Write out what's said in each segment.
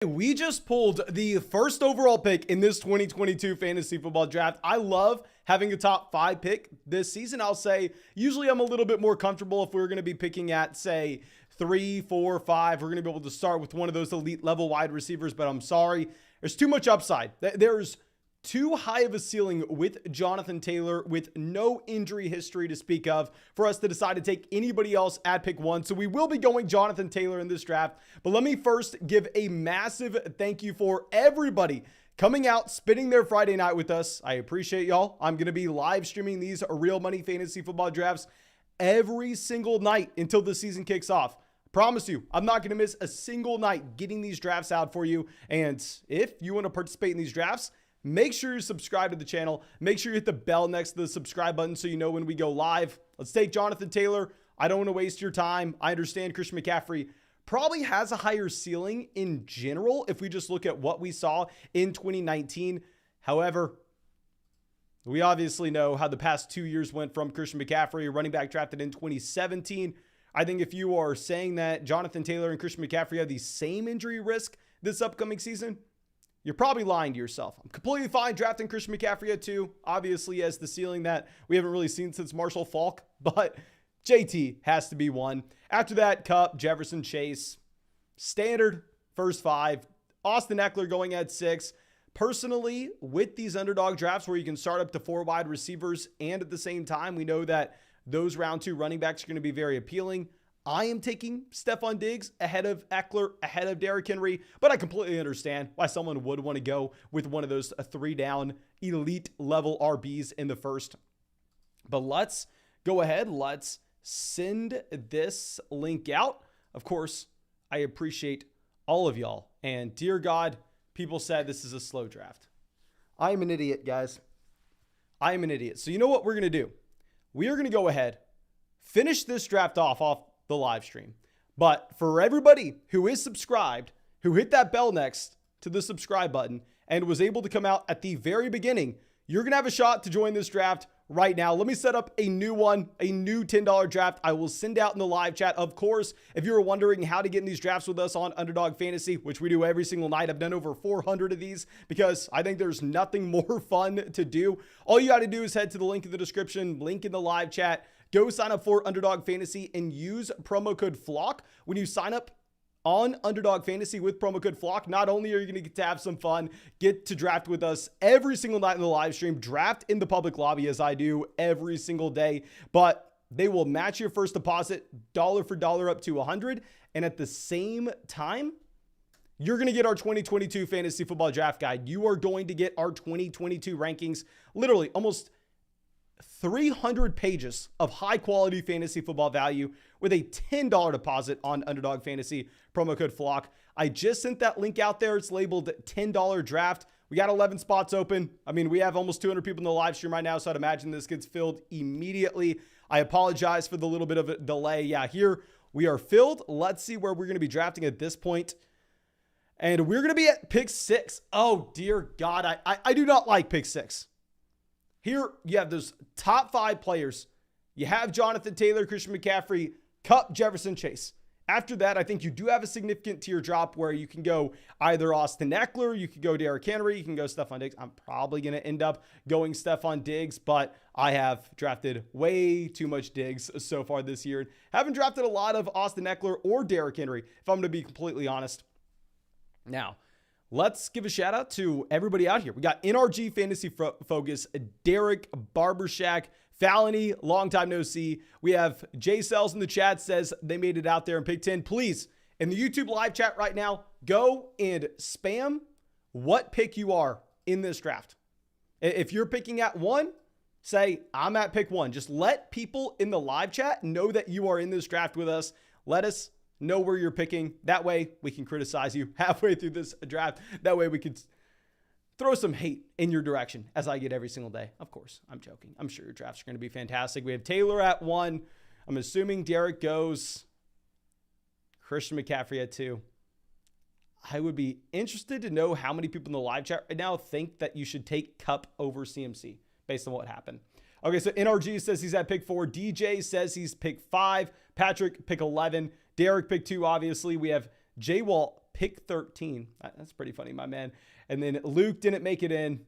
We just pulled the first overall pick in this 2022 fantasy football draft. I love having a top 5 pick this season. I'll say usually I'm a little bit more comfortable if we're going to be picking at, say, 3, 4, 5. We're going to be able to start with one of those elite level wide receivers, but I'm sorry. There's too much upside. There's too high of a ceiling with Jonathan Taylor with no injury history to speak of for us to decide to take anybody else at pick 1. So we will be going Jonathan Taylor in this draft. But let me first give a massive thank you for everybody coming out, spending their Friday night with us. I appreciate y'all. I'm going to be live streaming these real money fantasy football drafts every single night until the season kicks off. Promise you, I'm not going to miss a single night getting these drafts out for you. And if you want to participate in these drafts, make sure you subscribe to the channel. Make sure you hit the bell next to the subscribe button so you know when we go live. Let's take Jonathan Taylor. I don't want to waste your time. I understand Christian McCaffrey probably has a higher ceiling in general if we just look at what we saw in 2019. However, we obviously know how the past 2 years went from Christian McCaffrey, a running back drafted in 2017. I think if you are saying that Jonathan Taylor and Christian McCaffrey have the same injury risk this upcoming season, you're probably lying to yourself. I'm completely fine drafting Christian McCaffrey at 2. Obviously, as the ceiling that we haven't really seen since Marshall Faulk, but JT has to be 1. After that, Kupp, Jefferson, Chase, standard first 5. Austin Eckler going at 6. Personally, with these underdog drafts where you can start up to 4 wide receivers and at the same time, we know that those round 2 running backs are going to be very appealing. I am taking Stephon Diggs ahead of Eckler, ahead of Derrick Henry, but I completely understand why someone would want to go with one of those 3-down elite level RBs in the first. But let's go ahead. Let's send this link out. Of course, I appreciate all of y'all. And dear God, people said this is a slow draft. I am an idiot, guys. I am an idiot. So you know what we're going to do? We are going to go ahead, finish this draft off the live stream. But for everybody who is subscribed, who hit that bell next to the subscribe button and was able to come out at the very beginning, you're going to have a shot to join this draft right now. Let me set up a new one, a new $10 draft. I will send out in the live chat. Of course, if you're wondering how to get in these drafts with us on Underdog Fantasy, which we do every single night, I've done over 400 of these because I think there's nothing more fun to do. All you got to do is head to the link in the description, link in the live chat. Go sign up for Underdog Fantasy and use promo code FLOCK. When you sign up on Underdog Fantasy with promo code FLOCK, not only are you going to get to have some fun, get to draft with us every single night in the live stream, draft in the public lobby as I do every single day, but they will match your first deposit dollar for dollar up to $100. And at the same time, you're going to get our 2022 fantasy football draft guide. You are going to get our 2022 rankings, literally almost 300 pages of high quality fantasy football value with a $10 deposit on Underdog Fantasy, promo code FLOCK. I just sent that link out there. It's labeled $10 draft. We got 11 spots open. I mean, we have almost 200 people in the live stream right now, so I'd imagine this gets filled immediately. I apologize for the little bit of a delay. Yeah, here we are filled. Let's see where we're going to be drafting at this point. And we're going to be at pick 6. Oh, dear God. I do not like pick 6. Here, you have those top 5 players. You have Jonathan Taylor, Christian McCaffrey, Kupp, Jefferson, Chase. After that, I think you do have a significant tier drop where you can go either Austin Eckler, you can go Derrick Henry, you can go Stephon Diggs. I'm probably going to end up going Stephon Diggs, but I have drafted way too much Diggs so far this year. Haven't drafted a lot of Austin Eckler or Derrick Henry, if I'm going to be completely honest. Now, let's give a shout out to everybody out here. We got NRG Fantasy Focus, Derek Barbershack, Falony, long time no see. We have Jay Sells in the chat says they made it out there in pick 10. Please, in the YouTube live chat right now, go and spam what pick you are in this draft. If you're picking at 1, say I'm at pick 1. Just let people in the live chat know that you are in this draft with us. Let us know where you're picking. That way we can criticize you halfway through this draft. That way we could throw some hate in your direction as I get every single day. Of course, I'm joking. I'm sure your drafts are going to be fantastic. We have Taylor at 1. I'm assuming Derek goes. Christian McCaffrey at 2. I would be interested to know how many people in the live chat right now think that you should take Kupp over CMC based on what happened. Okay, so NRG says he's at pick 4. DJ says he's pick 5. Patrick, pick 11. Derek, pick 2, obviously. We have J-Walt, pick 13. That's pretty funny, my man. And then Luke didn't make it in.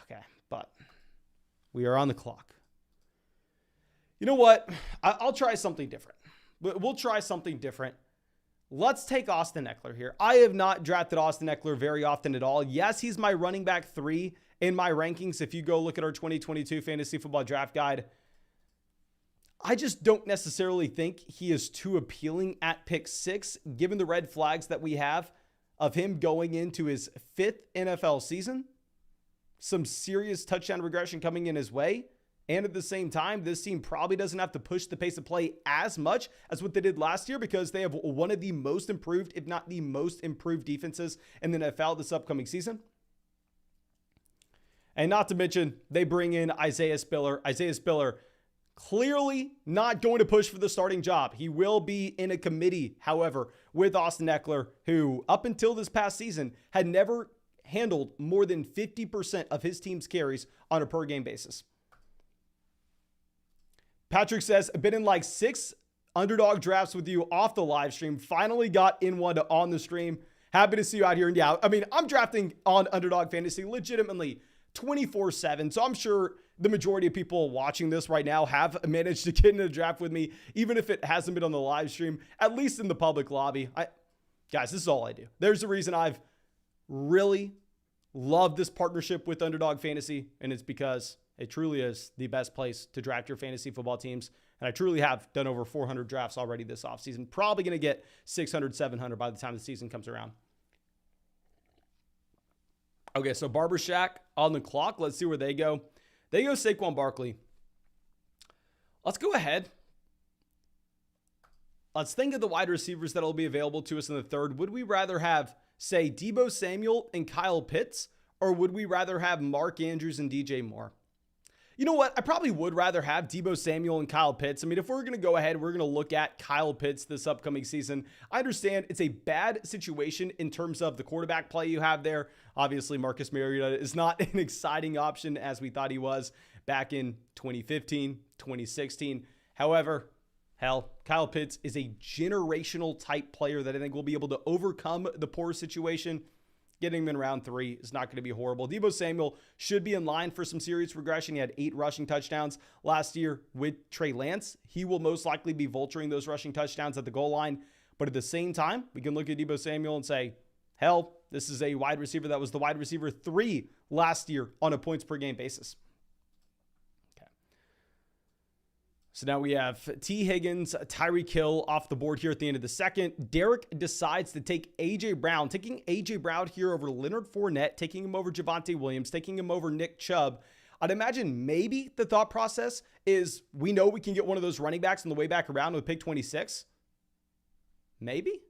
Okay, but we are on the clock. You know what? I'll try something different. We'll try something different. Let's take Austin Eckler here. I have not drafted Austin Eckler very often at all. Yes, he's my running back 3 in my rankings. If you go look at our 2022 fantasy football draft guide, I just don't necessarily think he is too appealing at pick 6, given the red flags that we have of him going into his 5th NFL season. Some serious touchdown regression coming in his way. And at the same time, this team probably doesn't have to push the pace of play as much as what they did last year because they have one of the most improved, if not the most improved defenses in the NFL this upcoming season. And not to mention, they bring in Isaiah Spiller. Isaiah Spiller clearly not going to push for the starting job. He will be in a committee, however, with Austin Eckler, who up until this past season had never handled more than 50% of his team's carries on a per game basis. Patrick says, I've been in like 6 underdog drafts with you off the live stream. Finally got in one on the stream. Happy to see you out here. And yeah, I mean, I'm drafting on Underdog Fantasy legitimately 24/7. So I'm sure the majority of people watching this right now have managed to get in a draft with me, even if it hasn't been on the live stream, at least in the public lobby. Guys, this is all I do. There's a reason I've really loved this partnership with Underdog Fantasy, and it's because it truly is the best place to draft your fantasy football teams. And I truly have done over 400 drafts already this offseason. Probably going to get 600, 700 by the time the season comes around. Okay, so Barber Shack on the clock. Let's see where they go. They go Saquon Barkley. Let's go ahead. Let's think of the wide receivers that will be available to us in the 3rd. Would we rather have, say, Deebo Samuel and Kyle Pitts, or would we rather have Mark Andrews and DJ Moore? You know what? I probably would rather have Deebo Samuel and Kyle Pitts. I mean, if we're going to go ahead, we're going to look at Kyle Pitts this upcoming season. I understand it's a bad situation in terms of the quarterback play you have there. Obviously, Marcus Mariota is not an exciting option as we thought he was back in 2015, 2016. However, Kyle Pitts is a generational type player that I think will be able to overcome the poor situation. Getting him in round 3 is not going to be horrible. Deebo Samuel should be in line for some serious regression. He had 8 rushing touchdowns last year with Trey Lance. He will most likely be vulturing those rushing touchdowns at the goal line. But at the same time, we can look at Deebo Samuel and say, this is a wide receiver that was the wide receiver 3 last year on a points per game basis. So now we have T. Higgins, Tyreek Hill off the board here at the end of the 2nd. Derek decides to take A.J. Brown, taking A.J. Brown here over Leonard Fournette, taking him over Javonte Williams, taking him over Nick Chubb. I'd imagine maybe the thought process is we know we can get one of those running backs on the way back around with pick 26. Maybe.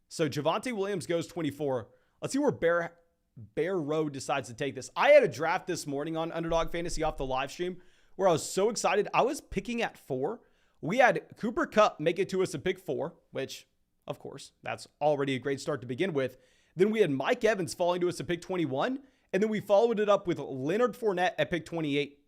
So Javonte Williams goes 24. Let's see where Bear Road decides to take this. I had a draft this morning on Underdog Fantasy off the live stream where I was so excited. I was picking at 4. We had Cooper Kupp make it to us at pick 4, which, of course, that's already a great start to begin with. Then we had Mike Evans falling to us at pick 21, and then we followed it up with Leonard Fournette at pick 28.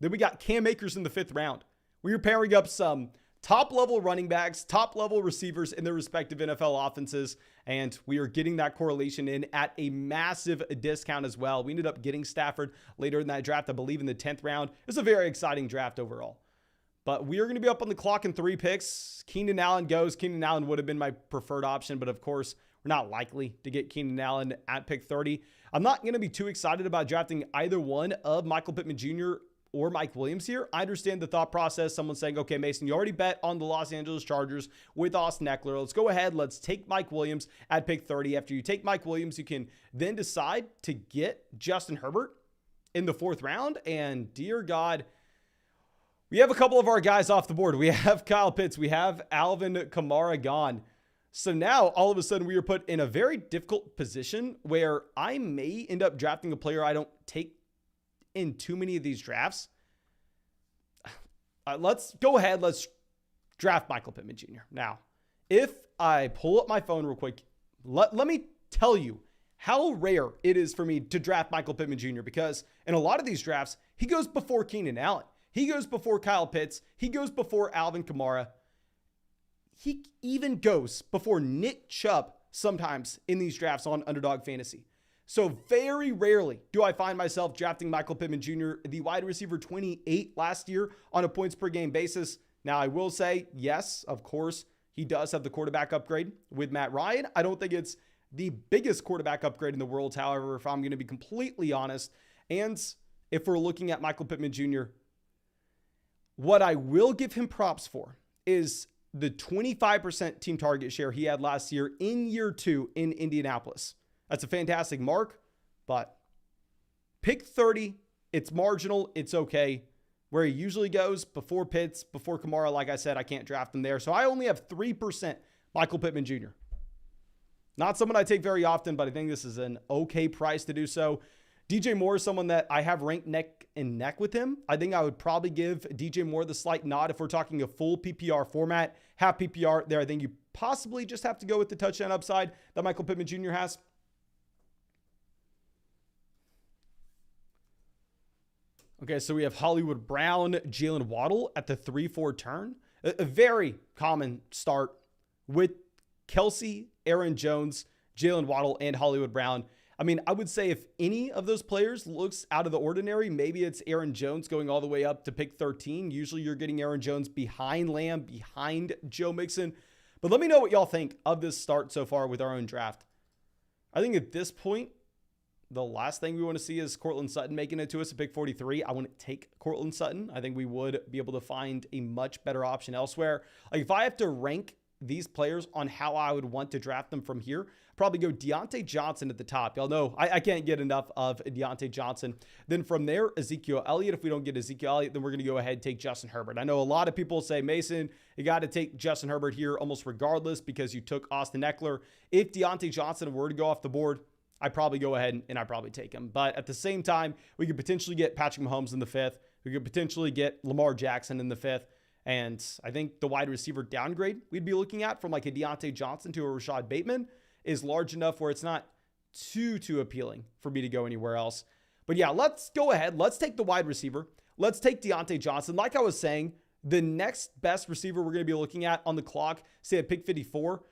Then we got Cam Akers in the 5th round. We were pairing up some top-level running backs, top-level receivers in their respective NFL offenses, and we are getting that correlation in at a massive discount as well. We ended up getting Stafford later in that draft, I believe in the 10th round. It was a very exciting draft overall. But we are going to be up on the clock in 3 picks. Keenan Allen goes. Keenan Allen would have been my preferred option, but of course, we're not likely to get Keenan Allen at pick 30. I'm not going to be too excited about drafting either one of Michael Pittman Jr. or Mike Williams here. I understand the thought process. Someone saying, okay, Mason, you already bet on the Los Angeles Chargers with Austin Eckler. Let's go ahead. Let's take Mike Williams at pick 30. After you take Mike Williams, you can then decide to get Justin Herbert in the 4th round. And dear God, we have a couple of our guys off the board. We have Kyle Pitts. We have Alvin Kamara gone. So now all of a sudden we are put in a very difficult position where I may end up drafting a player I don't take in too many of these drafts. Let's go ahead. Let's draft Michael Pittman Jr. Now, if I pull up my phone real quick, let me tell you how rare it is for me to draft Michael Pittman Jr. because in a lot of these drafts, he goes before Keenan Allen. He goes before Kyle Pitts. He goes before Alvin Kamara. he even goes before Nick Chubb sometimes in these drafts on Underdog Fantasy. So very rarely do I find myself drafting Michael Pittman Jr., the wide receiver 28 last year on a points per game basis. Now, I will say, yes, of course, he does have the quarterback upgrade with Matt Ryan. I don't think it's the biggest quarterback upgrade in the world, however, if I'm going to be completely honest. And if we're looking at Michael Pittman Jr., what I will give him props for is the 25% team target share he had last year in year 2 in Indianapolis. That's a fantastic mark, but pick 30, it's marginal, it's okay. Where he usually goes before Pitts, before Kamara, like I said, I can't draft him there. So I only have 3% Michael Pittman Jr. Not someone I take very often, but I think this is an okay price to do so. DJ Moore is someone that I have ranked neck and neck with him. I think I would probably give DJ Moore the slight nod if we're talking a full PPR format. Half PPR there, I think you possibly just have to go with the touchdown upside that Michael Pittman Jr. has. Okay, so we have Hollywood Brown, Jalen Waddle at the 3-4 turn. A very common start with Kelsey, Aaron Jones, Jalen Waddle, and Hollywood Brown. I mean, I would say if any of those players looks out of the ordinary, maybe it's Aaron Jones going all the way up to pick 13. Usually you're getting Aaron Jones behind Lamb, behind Joe Mixon. But let me know what y'all think of this start so far with our own draft. I think at this point, the last thing we want to see is Courtland Sutton making it to us at pick 43. I wouldn't take Courtland Sutton. I think we would be able to find a much better option elsewhere. Like if I have to rank these players on how I would want to draft them from here, probably go Deontay Johnson at the top. Y'all know I can't get enough of Deontay Johnson. Then from there, Ezekiel Elliott. If we don't get Ezekiel Elliott, then we're going to go ahead and take Justin Herbert. I know a lot of people say, Mason, you got to take Justin Herbert here almost regardless because you took Austin Eckler. If Deontay Johnson were to go off the board, I'd probably go ahead and I'd probably take him. But at the same time, we could potentially get Patrick Mahomes in the 5th. We could potentially get Lamar Jackson in the 5th. And I think the wide receiver downgrade we'd be looking at from like a Deontay Johnson to a Rashad Bateman is large enough where it's not too appealing for me to go anywhere else. But yeah, let's go ahead. Let's take the wide receiver. Let's take Deontay Johnson. Like I was saying, the next best receiver we're going to be looking at on the clock, say at pick 54,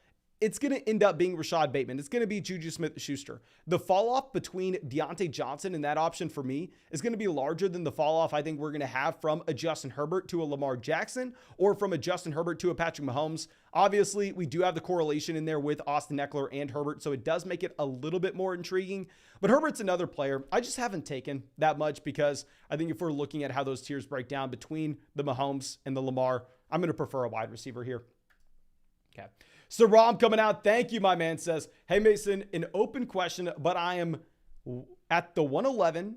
it's going to end up being Rashad Bateman. It's going to be Juju Smith-Schuster. The fall off between Deontay Johnson and that option for me is going to be larger than the fall off I think we're going to have from a Justin Herbert to a Lamar Jackson or from a Justin Herbert to a Patrick Mahomes. Obviously, we do have the correlation in there with Austin Eckler and Herbert, so it does make it a little bit more intriguing. But Herbert's another player I just haven't taken that much because I think if we're looking at how those tiers break down between the Mahomes and the Lamar, I'm going to prefer a wide receiver here. Okay. So Rom coming out. Thank you, my man. Says, hey, Mason, an open question, but I am at the 111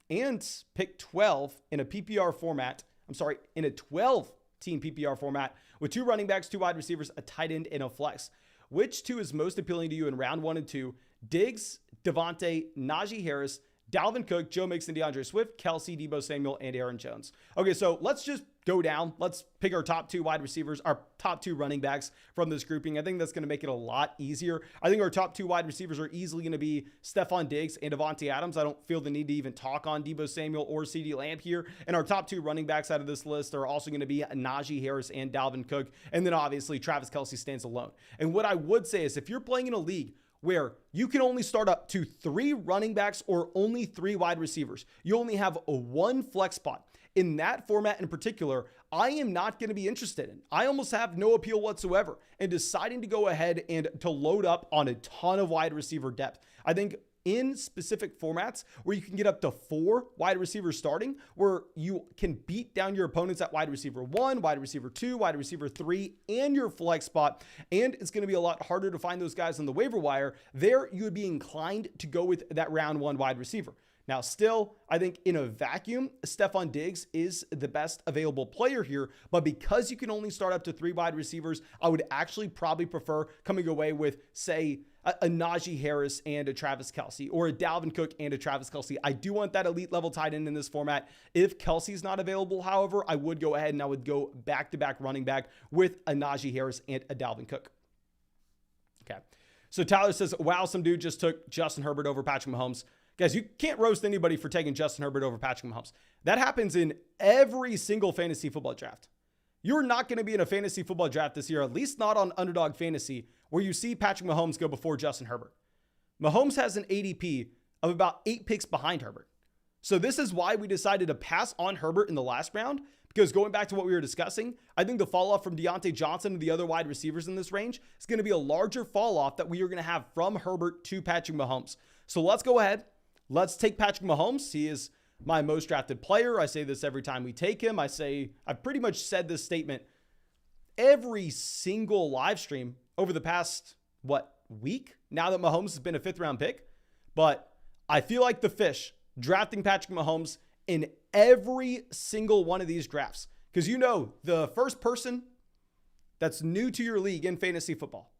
and pick 12 in a PPR format. I'm sorry, in a 12-team PPR format with 2 running backs, 2 wide receivers, a tight end, and a flex. Which 2 is most appealing to you in round 1 and 2? Diggs, Devontae, Najee Harris, Dalvin Cook, Joe Mixon, DeAndre Swift, Kelsey, Deebo Samuel, and Aaron Jones. Okay, so let's just go down. Let's pick our top 2 wide receivers, our top 2 running backs from this grouping. I think that's going to make it a lot easier. I think our top 2 wide receivers are easily going to be Stephon Diggs and Davante Adams. I don't feel the need to even talk on Deebo Samuel or CeeDee Lamb here. And our top 2 running backs out of this list are also going to be Najee Harris and Dalvin Cook. And then obviously Travis Kelce stands alone. And what I would say is if you're playing in a league where you can only start up to 3 running backs or only 3 wide receivers, you only have a 1 flex spot. In that format in particular, I am not going to be interested in. I almost have no appeal whatsoever in deciding to go ahead and to load up on a ton of wide receiver depth. I think in specific formats where you can get up to 4 wide receivers starting, where you can beat down your opponents at wide receiver 1, wide receiver 2, wide receiver 3, and your flex spot. And it's going to be a lot harder to find those guys on the waiver wire. There, you would be inclined to go with that round 1 wide receiver. Now, still, I think in a vacuum, Stephon Diggs is the best available player here. But because you can only start up to 3 wide receivers, I would actually probably prefer coming away with, say, a Najee Harris and a Travis Kelce, or a Dalvin Cook and a Travis Kelce. I do want that elite level tight end in this format. If Kelsey's not available, however, I would go ahead and I would go back-to-back running back with a Najee Harris and a Dalvin Cook. Okay. So Tyler says, wow, some dude just took Justin Herbert over Patrick Mahomes. Guys, you can't roast anybody for taking Justin Herbert over Patrick Mahomes. That happens in every single fantasy football draft. You're not going to be in a fantasy football draft this year, at least not on Underdog Fantasy, where you see Patrick Mahomes go before Justin Herbert. Mahomes has an ADP of about 8 picks behind Herbert. So this is why we decided to pass on Herbert in the last round, because going back to what we were discussing, I think the fall off from Deontay Johnson and the other wide receivers in this range is going to be a larger fall off that we are going to have from Herbert to Patrick Mahomes. So let's go ahead. Let's take Patrick Mahomes. He is my most drafted player. I say this every time we take him. I've pretty much said this statement every single live stream over the past, week? Now that Mahomes has been a 5th round pick. But I feel like the fish drafting Patrick Mahomes in every single one of these drafts. Because the first person that's new to your league in fantasy football,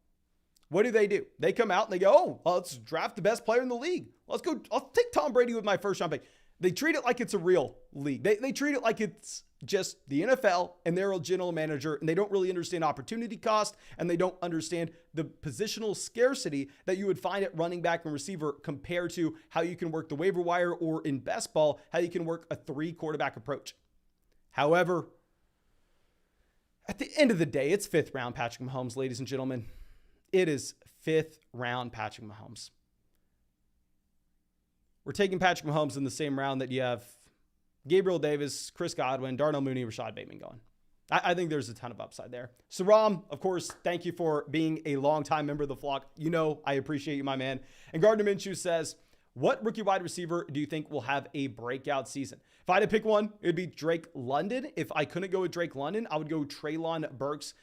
what do? They come out and they go, let's draft the best player in the league. Let's take Tom Brady with my first round pick. They treat it like it's a real league. They treat it like it's just the NFL and they're a general manager, and they don't really understand opportunity cost, and they don't understand the positional scarcity that you would find at running back and receiver compared to how you can work the waiver wire, or in best ball, how you can work a 3 quarterback approach. However, at the end of the day, it's 5th round Patrick Mahomes, ladies and gentlemen. It is 5th round Patrick Mahomes. We're taking Patrick Mahomes in the same round that you have Gabriel Davis, Chris Godwin, Darnell Mooney, Rashad Bateman going. I think there's a ton of upside there. Saram, of course, thank you for being a longtime member of the flock. I appreciate you, my man. And Gardner Minshew says, what rookie wide receiver do you think will have a breakout season? If I had to pick one, it would be Drake London. If I couldn't go with Drake London, I would go Treylon Burks.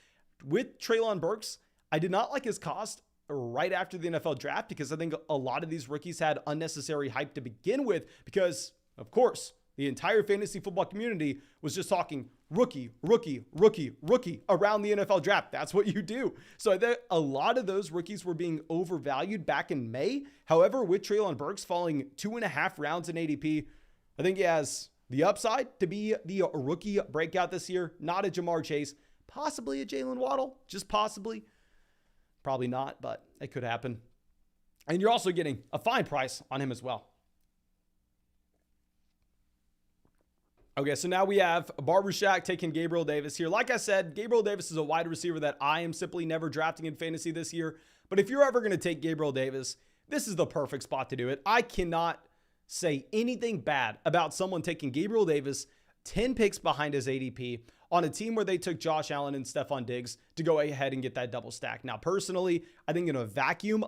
With Treylon Burks, I did not like his cost right after the NFL draft, because I think a lot of these rookies had unnecessary hype to begin with, because, of course, the entire fantasy football community was just talking rookie around the NFL draft. That's what you do. So I think a lot of those rookies were being overvalued back in May. However, with Treylon Burks falling 2.5 rounds in ADP, I think he has the upside to be the rookie breakout this year. Not a Jamar Chase, possibly a Jalen Waddle, just possibly. Probably not, but it could happen. And you're also getting a fine price on him as well. Okay, so now we have Barbershaq taking Gabriel Davis here. Like I said, Gabriel Davis is a wide receiver that I am simply never drafting in fantasy this year. But if you're ever going to take Gabriel Davis, this is the perfect spot to do it. I cannot say anything bad about someone taking Gabriel Davis 10 picks behind his ADP on a team where they took Josh Allen and Stephon Diggs to go ahead and get that double stack. Now, personally, I think in a vacuum,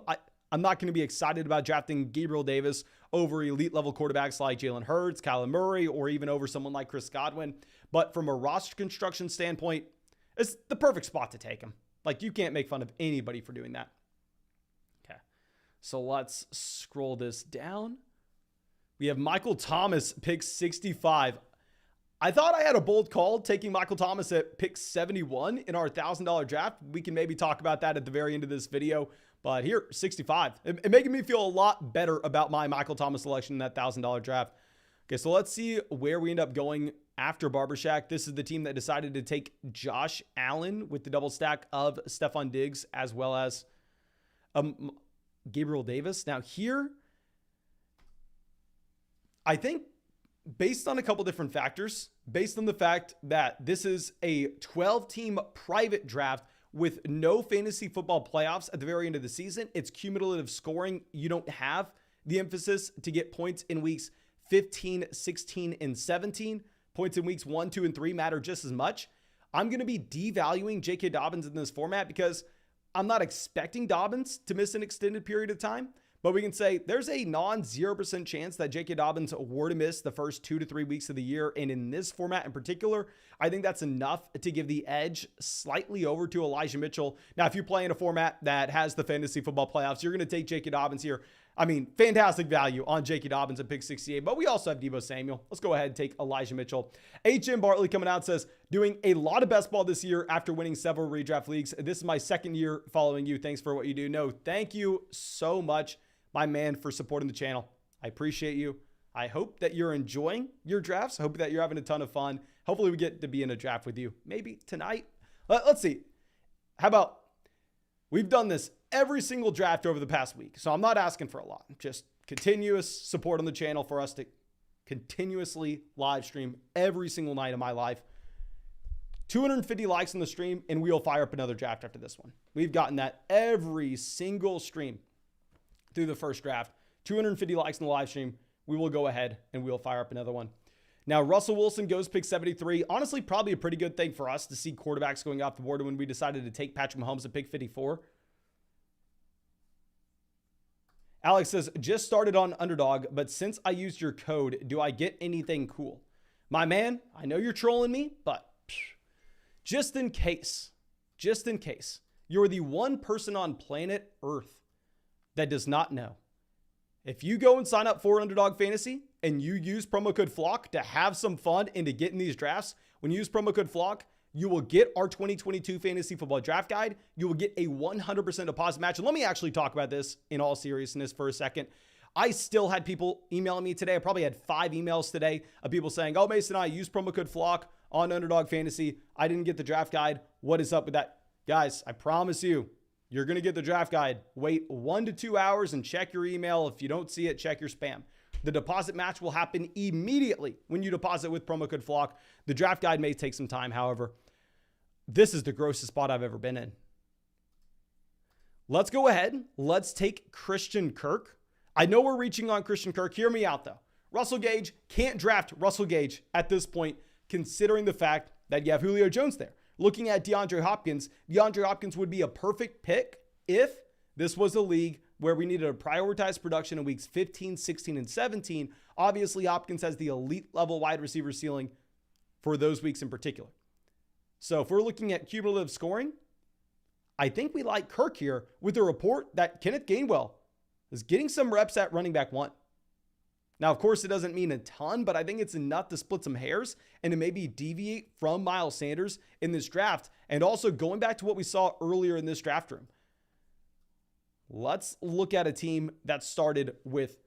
I'm not going to be excited about drafting Gabriel Davis over elite level quarterbacks like Jalen Hurts, Kyler Murray, or even over someone like Chris Godwin. But from a roster construction standpoint, it's the perfect spot to take him. Like, you can't make fun of anybody for doing that. Okay, so let's scroll this down. We have Michael Thomas, pick 65. I thought I had a bold call taking Michael Thomas at pick 71 in our $1,000 draft. We can maybe talk about that at the very end of this video. But here, 65. It making me feel a lot better about my Michael Thomas selection in that $1,000 draft. Okay, so let's see where we end up going after Barbershaq. This is the team that decided to take Josh Allen with the double stack of Stephon Diggs as well as Gabriel Davis. Now here, I think based on a couple different factors, based on the fact that this is a 12-team private draft with no fantasy football playoffs at the very end of the season, it's cumulative scoring. You don't have the emphasis to get points in weeks 15, 16, and 17. Points in weeks 1, 2, and 3 matter just as much. I'm going to be devaluing J.K. Dobbins in this format because I'm not expecting Dobbins to miss an extended period of time. But we can say there's a non-0% chance that J.K. Dobbins were to miss the first 2 to 3 weeks of the year. And in this format in particular, I think that's enough to give the edge slightly over to Elijah Mitchell. Now, if you play in a format that has the fantasy football playoffs, you're going to take J.K. Dobbins here. I mean, fantastic value on J.K. Dobbins at pick 68, but we also have Deebo Samuel. Let's go ahead and take Elijah Mitchell. H.M. Bartley coming out says, doing a lot of best ball this year after winning several redraft leagues. This is my second year following you. Thanks for what you do. No, thank you so much, my man, for supporting the channel. I appreciate you. I hope that you're enjoying your drafts. I hope that you're having a ton of fun. Hopefully we get to be in a draft with you. Maybe tonight. Let's see. How about we've done this every single draft over the past week. So I'm not asking for a lot. Just continuous support on the channel for us to continuously live stream every single night of my life. 250 likes on the stream, and we'll fire up another draft after this one. We've gotten that every single stream through the first draft. 250 likes in the live stream. We will go ahead and we'll fire up another one. Now, Russell Wilson goes pick 73. Honestly, probably a pretty good thing for us to see quarterbacks going off the board when we decided to take Patrick Mahomes at pick 54. Alex says, just started on Underdog, but since I used your code, do I get anything cool? My man, I know you're trolling me, but just in case, you're the one person on planet Earth that does not know. If you go and sign up for Underdog Fantasy and you use promo code FLOCK to have some fun and to get in these drafts, when you use promo code FLOCK, you will get our 2022 Fantasy Football Draft Guide. You will get a 100% deposit match. And let me actually talk about this in all seriousness for a second. I still had people emailing me today. I probably had 5 emails today of people saying, oh, Mason, I used promo code FLOCK on Underdog Fantasy. I didn't get the draft guide. What is up with that? Guys, I promise you, you're going to get the draft guide. Wait 1 to 2 hours and check your email. If you don't see it, check your spam. The deposit match will happen immediately when you deposit with promo code FLOCK. The draft guide may take some time, however. This is the grossest spot I've ever been in. Let's go ahead. Let's take Christian Kirk. I know we're reaching on Christian Kirk. Hear me out, though. Russell Gage, can't draft Russell Gage at this point, considering the fact that you have Julio Jones there. Looking at DeAndre Hopkins would be a perfect pick if this was a league where we needed to prioritize production in weeks 15, 16, and 17. Obviously, Hopkins has the elite level wide receiver ceiling for those weeks in particular. So if we're looking at cumulative scoring, I think we like Kirk here with a report that Kenneth Gainwell is getting some reps at running back 1. Now, of course, it doesn't mean a ton, but I think it's enough to split some hairs and to maybe deviate from Miles Sanders in this draft. And also going back to what we saw earlier in this draft room. Let's look at a team that started with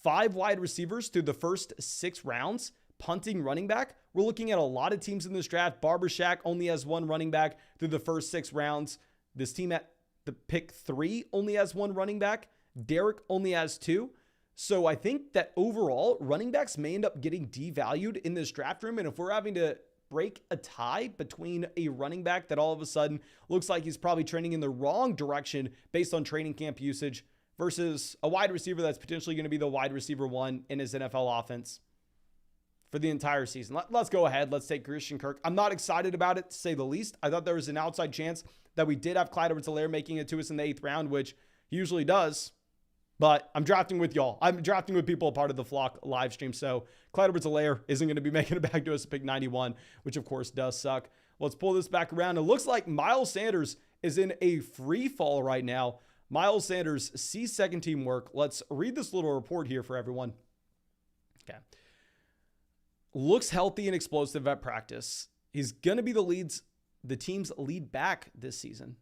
5 wide receivers through the first 6 rounds, punting running back. We're looking at a lot of teams in this draft. Barber Shack only has 1 running back through the first 6 rounds. This team at the pick 3 only has 1 running back. Derek only has 2. So I think that overall, running backs may end up getting devalued in this draft room. And if we're having to break a tie between a running back that all of a sudden looks like he's probably trending in the wrong direction based on training camp usage versus a wide receiver that's potentially going to be the wide receiver 1 in his NFL offense for the entire season. Let's go ahead. Let's take Christian Kirk. I'm not excited about it, to say the least. I thought there was an outside chance that we did have Clyde Edwards-Helaire making it to us in the 8th round, which he usually does. But I'm drafting with y'all. I'm drafting with people a part of the Flock live stream. So Clyde Edwards-Helaire isn't going to be making it back to us at pick 91, which of course does suck. Let's pull this back around. It looks like Miles Sanders is in a free fall right now. Miles Sanders sees second team work. Let's read this little report here for everyone. Okay. Looks healthy and explosive at practice. He's going to be the team's lead back this season.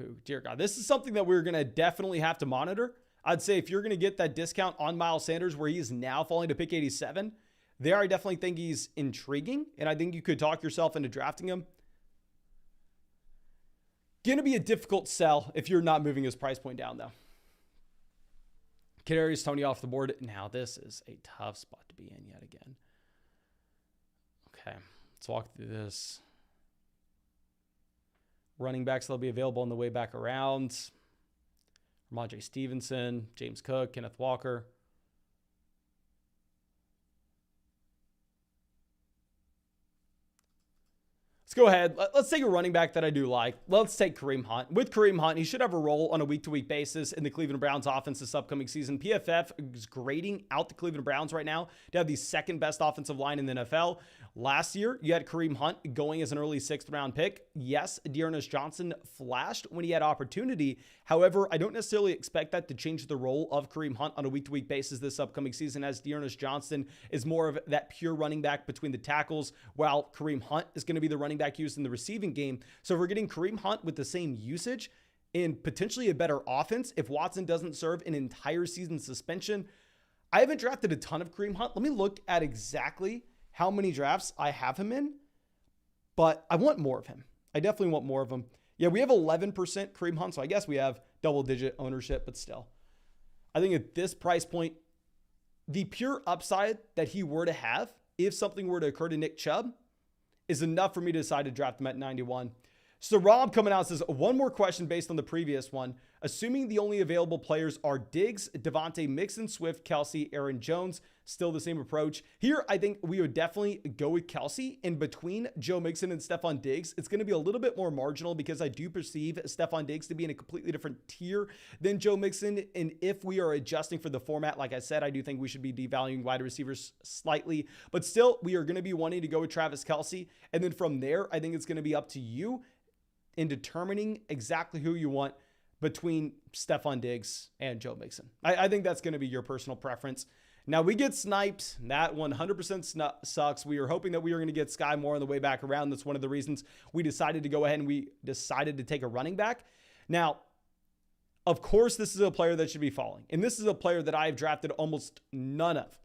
Oh, dear God. This is something that we're going to definitely have to monitor. I'd say if you're going to get that discount on Miles Sanders where he is now falling to pick 87, there I definitely think he's intriguing, and I think you could talk yourself into drafting him. Going to be a difficult sell if you're not moving his price point down, though. Kadarius Toney off the board. Now, this is a tough spot to be in yet again. Okay, let's walk through this. Running backs that'll be available on the way back around. Ramondre Stevenson, James Cook, Kenneth Walker. Let's go ahead. Let's take a running back that I do like. Let's take Kareem Hunt. With Kareem Hunt, he should have a role on a week-to-week basis in the Cleveland Browns offense this upcoming season. PFF is grading out the Cleveland Browns right now to have the second best offensive line in the NFL. Last year, you had Kareem Hunt going as an early 6th round pick. Yes, Dearness Johnson flashed when he had opportunity. However, I don't necessarily expect that to change the role of Kareem Hunt on a week-to-week basis this upcoming season, as Dearness Johnson is more of that pure running back between the tackles, while Kareem Hunt is going to be the running back used in the receiving game. So if we're getting Kareem Hunt with the same usage and potentially a better offense if Watson doesn't serve an entire season suspension. I haven't drafted a ton of Kareem Hunt. Let me look at exactly how many drafts I have him in, but I want more of him. I definitely want more of him. Yeah, we have 11% Kareem Hunt, so I guess we have double-digit ownership, but still. I think at this price point, the pure upside that he were to have, if something were to occur to Nick Chubb, is enough for me to decide to draft him at 91. So Rob coming out says, one more question based on the previous one. Assuming the only available players are Diggs, Devontae, Mixon, Swift, Kelsey, Aaron Jones, still the same approach. Here, I think we would definitely go with Kelsey. In between Joe Mixon and Stephon Diggs, it's going to be a little bit more marginal because I do perceive Stephon Diggs to be in a completely different tier than Joe Mixon. And if we are adjusting for the format, like I said, I do think we should be devaluing wide receivers slightly. But still, we are going to be wanting to go with Travis Kelsey. And then from there, I think it's going to be up to you in determining exactly who you want between Stephon Diggs and Joe Mixon. I think that's going to be your personal preference. Now we get sniped. That 100% sucks. We were hoping that we were going to get Sky Moore on the way back around. That's one of the reasons we decided to go ahead and we decided to take a running back. Now, of course, this is a player that should be falling. And this is a player that I have drafted almost none of.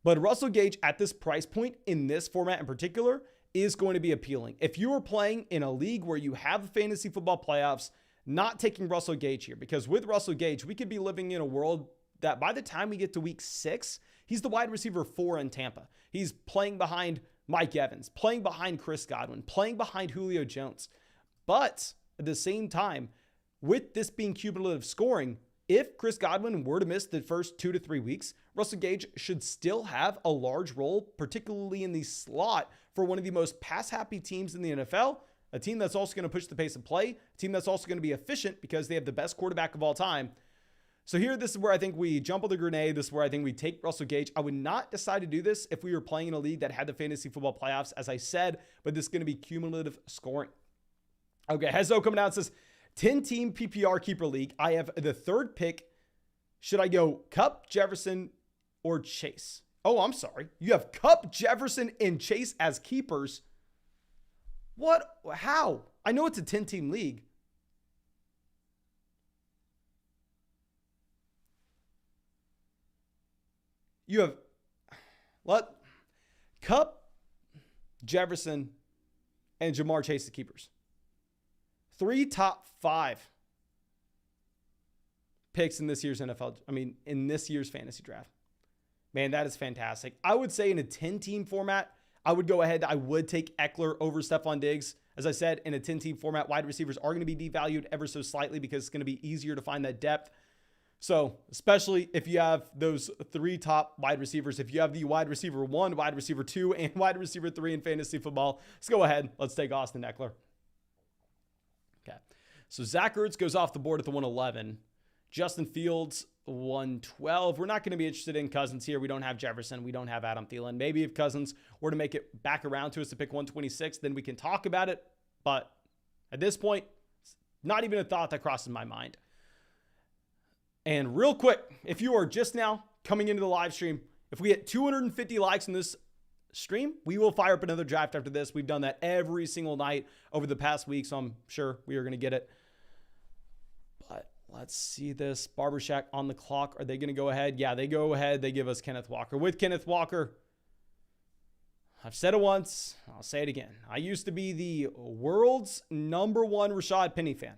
But Russell Gage at this price point in this format in particular is going to be appealing. If you are playing in a league where you have the fantasy football playoffs, not taking Russell Gage here, because with Russell Gage, we could be living in a world that by the time we get to week 6, he's the wide receiver 4 in Tampa. He's playing behind Mike Evans, playing behind Chris Godwin, playing behind Julio Jones. But at the same time, with this being cumulative scoring, if Chris Godwin were to miss the first 2 to 3 weeks, Russell Gage should still have a large role, particularly in the slot for one of the most pass-happy teams in the NFL, a team that's also going to push the pace of play, a team that's also going to be efficient because they have the best quarterback of all time. So here, this is where I think we jump on the grenade. This is where I think we take Russell Gage. I would not decide to do this if we were playing in a league that had the fantasy football playoffs, as I said, but this is going to be cumulative scoring. Okay, Hezo coming out and says, 10-team PPR keeper league. I have the 3rd pick. Should I go Kupp, Jefferson, or Chase? Oh, I'm sorry. You have Kupp, Jefferson, and Chase as keepers. What? How? I know it's a 10-team league. You have Kupp, Jefferson, and Jamar Chase as keepers. 3 top 5 picks in this year's in this year's fantasy draft. Man, that is fantastic. I would say in a 10-team format, I would go ahead. I would take Eckler over Stephon Diggs. As I said, in a 10-team format, wide receivers are going to be devalued ever so slightly because it's going to be easier to find that depth. So, especially if you have those 3 top wide receivers, if you have the wide receiver 1, wide receiver 2, and wide receiver 3 in fantasy football, let's go ahead. Let's take Austin Eckler. Okay. So, Zach Ertz goes off the board at the 111. Justin Fields, 112. We're not going to be interested in Cousins here. We don't have Jefferson. We don't have Adam Thielen. Maybe if Cousins were to make it back around to us to pick 126, then we can talk about it. But at this point, it's not even a thought that crosses my mind. And real quick, if you are just now coming into the live stream, if we get 250 likes in this stream, we will fire up another draft after this. We've done that every single night over the past week, so I'm sure we are going to get it. But let's see this. Barbershop on the clock. Are they going to go ahead? Yeah, they go ahead. They give us Kenneth Walker. With Kenneth Walker, I've said it once. I'll say it again. I used to be the world's #1 Rashad Penny fan.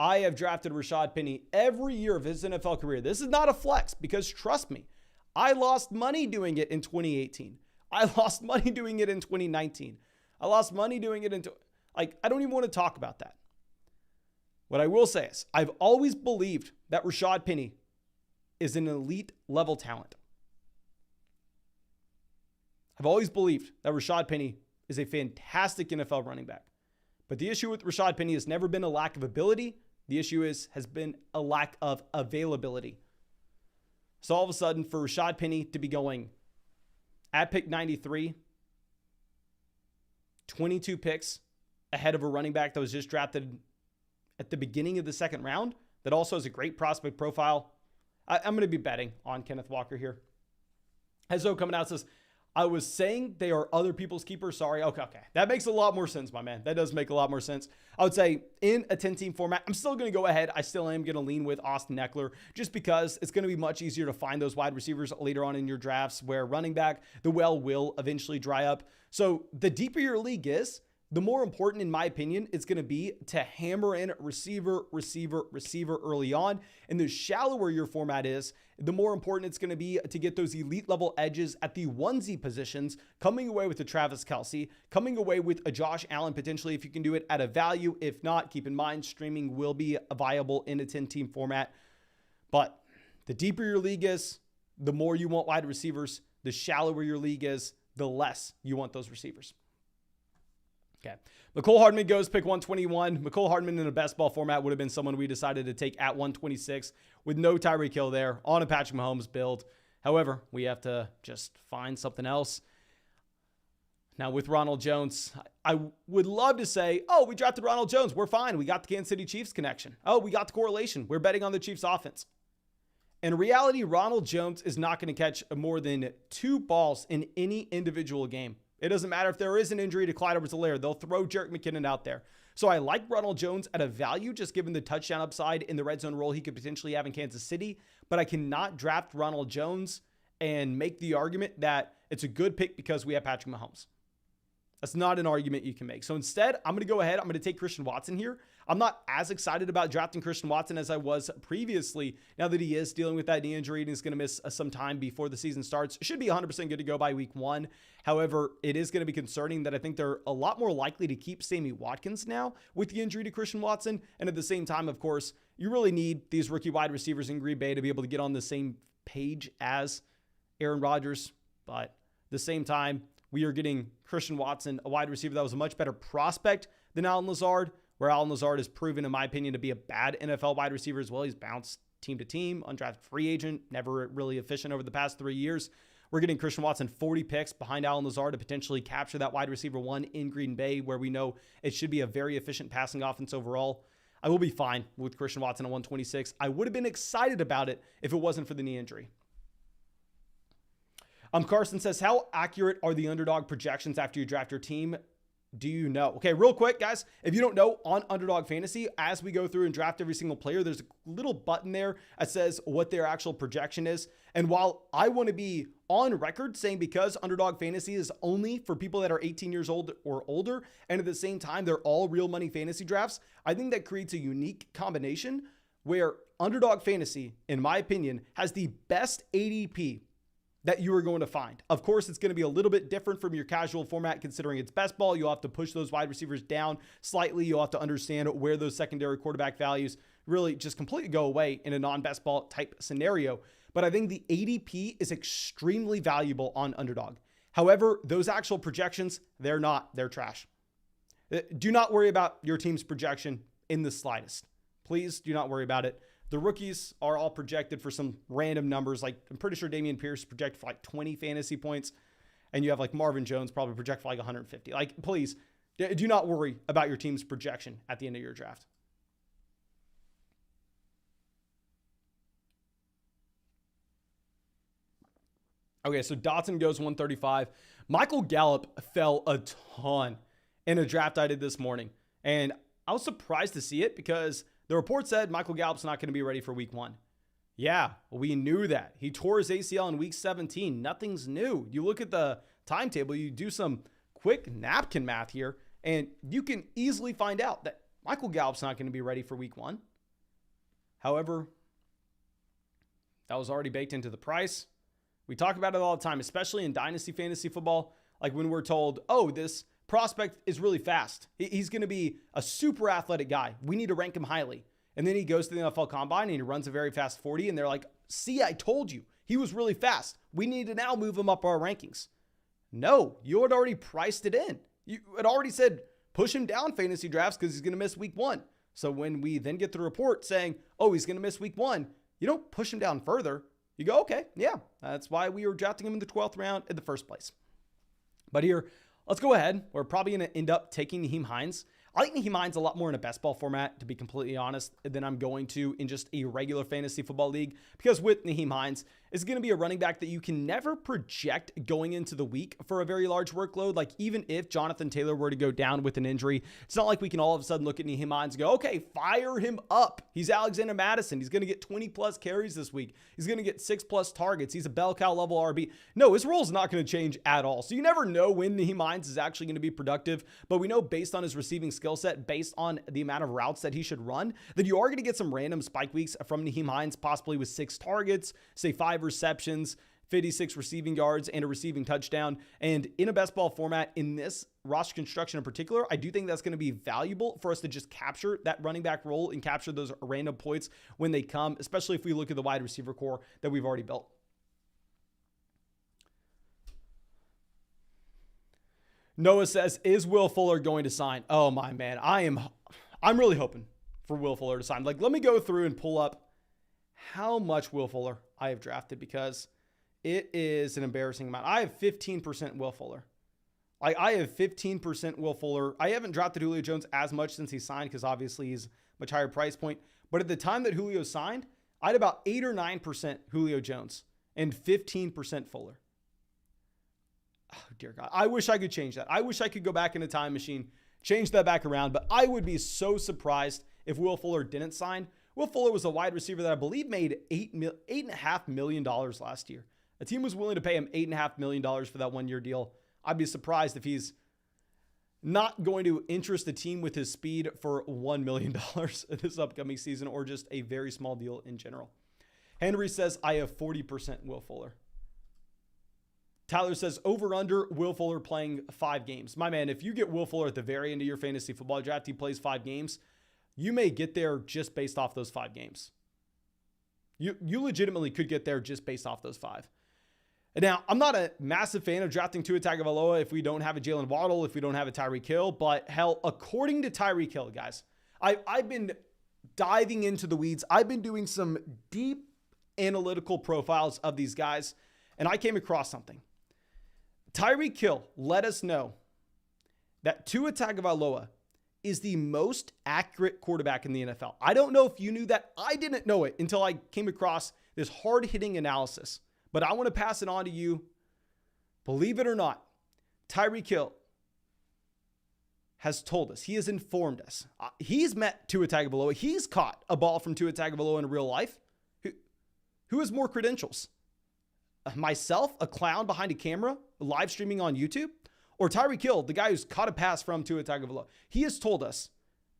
I have drafted Rashad Penny every year of his NFL career. This is not a flex because trust me, I lost money doing it in 2018. I lost money doing it in 2019. I lost money doing it I don't even want to talk about that. What I will say is I've always believed that Rashad Penny is an elite level talent. I've always believed that Rashad Penny is a fantastic NFL running back. But the issue with Rashad Penny has never been a lack of ability. The issue has been a lack of availability. So all of a sudden, for Rashad Penny to be going at pick 93, 22 picks ahead of a running back that was just drafted at the beginning of the 2nd round, that also has a great prospect profile, I'm going to be betting on Kenneth Walker here. Hezo coming out says, I was saying they are other people's keepers. Sorry. Okay. That makes a lot more sense, my man. That does make a lot more sense. I would say in a 10-team format, I'm still going to go ahead. I still am going to lean with Austin Eckler just because it's going to be much easier to find those wide receivers later on in your drafts where running back, the well will eventually dry up. So the deeper your league is, the more important, in my opinion, it's going to be to hammer in receiver early on. And the shallower your format is, the more important it's going to be to get those elite level edges at the onesie positions, coming away with a Travis Kelce, coming away with a Josh Allen potentially if you can do it at a value. If not, keep in mind streaming will be viable in a 10-team format. But the deeper your league is, the more you want wide receivers. The shallower your league is, the less you want those receivers. Okay. Mecole Hardman goes pick 121. Mecole Hardman in a best ball format would have been someone we decided to take at 126 with no Tyreek Hill there on a Patrick Mahomes build. However, we have to just find something else. Now with Ronald Jones, I would love to say, oh, we drafted Ronald Jones. We're fine. We got the Kansas City Chiefs connection. Oh, we got the correlation. We're betting on the Chiefs offense. In reality, Ronald Jones is not going to catch more than 2 balls in any individual game. It doesn't matter if there is an injury to Clyde Edwards-Helaire. They'll throw Jerick McKinnon out there. So I like Ronald Jones at a value, just given the touchdown upside in the red zone role he could potentially have in Kansas City. But I cannot draft Ronald Jones and make the argument that it's a good pick because we have Patrick Mahomes. That's not an argument you can make. So instead, I'm going to go ahead. I'm going to take Christian Watson here. I'm not as excited about drafting Christian Watson as I was previously. Now that he is dealing with that knee injury and he's going to miss some time before the season starts, should be 100% good to go by week 1. However, it is going to be concerning that I think they're a lot more likely to keep Sammy Watkins now with the injury to Christian Watson. And at the same time, of course, you really need these rookie wide receivers in Green Bay to be able to get on the same page as Aaron Rodgers. But at the same time, we are getting Christian Watson, a wide receiver that was a much better prospect than Allen Lazard, where Allen Lazard has proven, in my opinion, to be a bad NFL wide receiver as well. He's bounced team to team, undrafted free agent, never really efficient over the past 3 years. We're getting Christian Watson 40 picks behind Allen Lazard to potentially capture that wide receiver 1 in Green Bay, where we know it should be a very efficient passing offense overall. I will be fine with Christian Watson at 126. I would have been excited about it if it wasn't for the knee injury. Carson says, how accurate are the underdog projections after you draft your team? Do you know? Okay, real quick, guys. If you don't know, on Underdog Fantasy, as we go through and draft every single player, there's a little button there that says what their actual projection is. And while I want to be on record saying because Underdog Fantasy is only for people that are 18 years old or older, and at the same time, they're all real money fantasy drafts, I think that creates a unique combination where Underdog Fantasy, in my opinion, has the best ADP that you are going to find. Of course, it's going to be a little bit different from your casual format considering it's best ball. You'll have to push those wide receivers down slightly. You'll have to understand where those secondary quarterback values really just completely go away in a non-best ball type scenario. But I think the ADP is extremely valuable on Underdog. However, those actual projections, they're not. They're trash. Do not worry about your team's projection in the slightest. Please do not worry about it. The rookies are all projected for some random numbers. Like, I'm pretty sure Dameon Pierce projected for like 20 fantasy points. And you have like Marvin Jones probably project for like 150. Like, please do not worry about your team's projection at the end of your draft. Okay, so Dotson goes 135. Michael Gallup fell a ton in a draft I did this morning. And I was surprised to see it because the report said Michael Gallup's not going to be ready for week 1. Yeah, we knew that. He tore his ACL in week 17. Nothing's new. You look at the timetable, you do some quick napkin math here, and you can easily find out that Michael Gallup's not going to be ready for week 1. However, that was already baked into the price. We talk about it all the time, especially in Dynasty Fantasy Football, like when we're told, oh, this prospect is really fast. He's going to be a super athletic guy. We need to rank him highly. And then he goes to the NFL Combine and he runs a very fast 40. And they're like, see, I told you. He was really fast. We need to now move him up our rankings. No, you had already priced it in. You had already said, push him down fantasy drafts because he's going to miss week 1. So when we then get the report saying, oh, he's going to miss week 1, you don't push him down further. You go, okay, yeah, that's why we were drafting him in the 12th round in the first place. But here, let's go ahead. We're probably going to end up taking Nyheim Hines. I like Nyheim Hines a lot more in a best ball format, to be completely honest, than I'm going to in just a regular fantasy football league. Because with Nyheim Hines, is going to be a running back that you can never project going into the week for a very large workload. Like, even if Jonathan Taylor were to go down with an injury, it's not like we can all of a sudden look at Nyheim Hines and go, okay, fire him up. He's Alexander Madison. He's going to get 20 plus carries this week. He's going to get 6 plus targets. He's a bell cow level RB. No, his role is not going to change at all. So you never know when Nyheim Hines is actually going to be productive, but we know based on his receiving skill set, based on the amount of routes that he should run, that you are going to get some random spike weeks from Nyheim Hines, possibly with 6 targets, say 5 receptions, 56 receiving yards, and a receiving touchdown. And in a best ball format, in this roster construction in particular, I do think that's going to be valuable for us to just capture that running back role and capture those random points when they come, especially if we look at the wide receiver core that we've already built. Noah says, is Will Fuller going to sign? Oh my man, I'm really hoping for Will Fuller to sign. Like, let me go through and pull up how much Will Fuller I have drafted, because it is an embarrassing amount. I have 15% Will Fuller. I have 15% Will Fuller. I haven't drafted Julio Jones as much since he signed, because obviously he's much higher price point. But at the time that Julio signed, I had about 8 or 9% Julio Jones and 15% Fuller. Oh, dear God. I wish I could change that. I wish I could go back in a time machine, change that back around, but I would be so surprised if Will Fuller didn't sign. Will Fuller was a wide receiver that I believe made $8.5 million last year. A team was willing to pay him $8.5 million for that 1-year deal. I'd be surprised if he's not going to interest the team with his speed for $1 million this upcoming season, or just a very small deal in general. Henry says, I have 40% Will Fuller. Tyler says, over under Will Fuller playing 5 games. My man, if you get Will Fuller at the very end of your fantasy football draft, he plays 5 games, you may get there just based off those 5 games. You legitimately could get there just based off those 5. And now, I'm not a massive fan of drafting Tua Tagovailoa if we don't have a Jalen Waddle, if we don't have a Tyreek Hill, but hell, according to Tyreek Hill, guys, I've been diving into the weeds. I've been doing some deep analytical profiles of these guys, and I came across something. Tyreek Hill let us know that Tua Tagovailoa is the most accurate quarterback in the NFL. I don't know if you knew that. I didn't know it until I came across this hard-hitting analysis. But I want to pass it on to you. Believe it or not, Tyreek Hill has told us, he has informed us. He's met Tua Tagovailoa. He's caught a ball from Tua Tagovailoa in real life. Who has more credentials? Myself, a clown behind a camera, live streaming on YouTube? Or Tyreek Hill, the guy who's caught a pass from Tua Tagovailoa? He has told us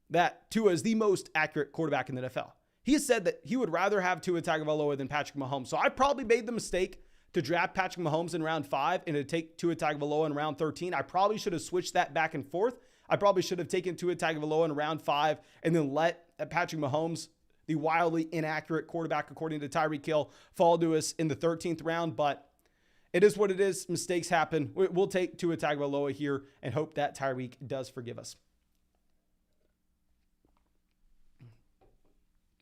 that Tua is the most accurate quarterback in the NFL. He has said that he would rather have Tua Tagovailoa than Patrick Mahomes. So I probably made the mistake to draft Patrick Mahomes in round 5 and to take Tua Tagovailoa in round 13. I probably should have switched that back and forth. I probably should have taken Tua Tagovailoa in round 5 and then let Patrick Mahomes, the wildly inaccurate quarterback, according to Tyreek Hill, fall to us in the 13th round. But it is what it is. Mistakes happen. We'll take Tua Tagovailoa here and hope that Tyreek does forgive us.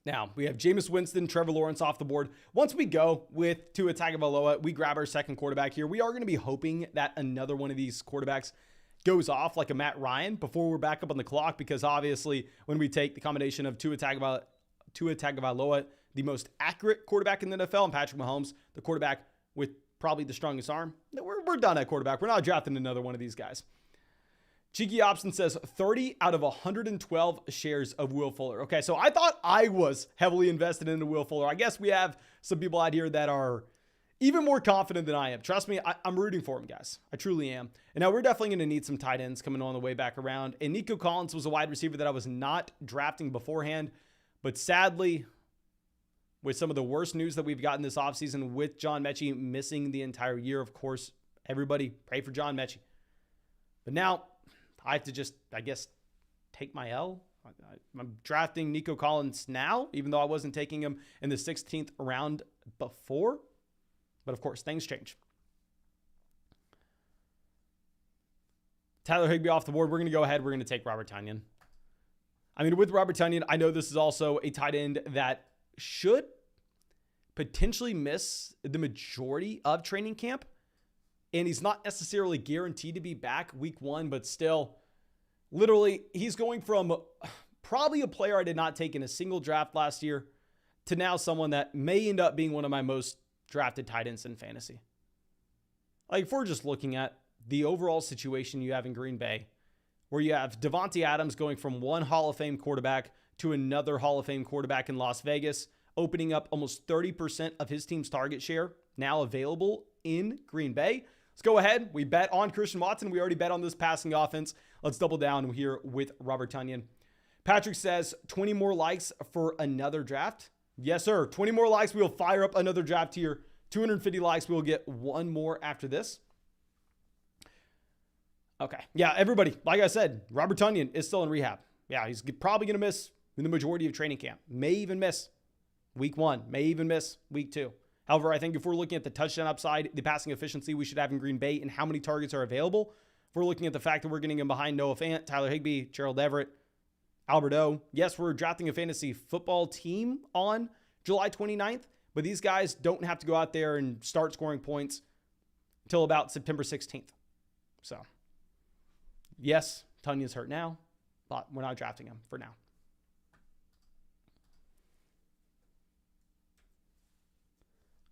Now, we have Jameis Winston, Trevor Lawrence off the board. Once we go with Tua Tagovailoa, we grab our second quarterback here. We are going to be hoping that another one of these quarterbacks goes off like a Matt Ryan before we're back up on the clock, because obviously when we take the combination of Tua Tagovailoa, the most accurate quarterback in the NFL, and Patrick Mahomes, the quarterback with probably the strongest arm, we're done at quarterback. We're not drafting another one of these guys. Cheeky Option says 30 out of 112 shares of Will Fuller. Okay, so I thought I was heavily invested into Will Fuller. I guess we have some people out here that are even more confident than I am. Trust me, I'm rooting for him, guys. I truly am. And now we're definitely going to need some tight ends coming on the way back around. And Nico Collins was a wide receiver that I was not drafting beforehand. But sadly, with some of the worst news that we've gotten this offseason, with John Mechie missing the entire year, of course, everybody pray for John Mechie. But now I have to just, I guess, take my L. I'm drafting Nico Collins now, even though I wasn't taking him in the 16th round before. But of course, things change. Tyler Higbee off the board. We're going to go ahead. We're going to take Robert Tonyan. I mean, with Robert Tonyan, I know this is also a tight end that should potentially miss the majority of training camp. And he's not necessarily guaranteed to be back week 1, but still, literally, he's going from probably a player I did not take in a single draft last year to now someone that may end up being one of my most drafted tight ends in fantasy. Like, if we're just looking at the overall situation you have in Green Bay, where you have Davante Adams going from one Hall of Fame quarterback to another Hall of Fame quarterback in Las Vegas, opening up almost 30% of his team's target share now available in Green Bay. Let's go ahead. We bet on Christian Watson. We already bet on this passing offense. Let's double down here with Robert Tunyon. Patrick says 20 more likes for another draft. Yes, sir. 20 more likes. We will fire up another draft here. 250 likes. We will get one more after this. Okay. Yeah, everybody, like I said, Robert Tunyon is still in rehab. Yeah, he's probably going to miss the majority of training camp. May even miss week 1. May even miss week 2. However, I think if we're looking at the touchdown upside, the passing efficiency we should have in Green Bay, and how many targets are available, if we're looking at the fact that we're getting him behind Noah Fant, Tyler Higbee, Gerald Everett, Albert O. Yes, we're drafting a fantasy football team on July 29th, but these guys don't have to go out there and start scoring points until about September 16th. So, yes, Tunyon's hurt now, but we're not drafting him for now.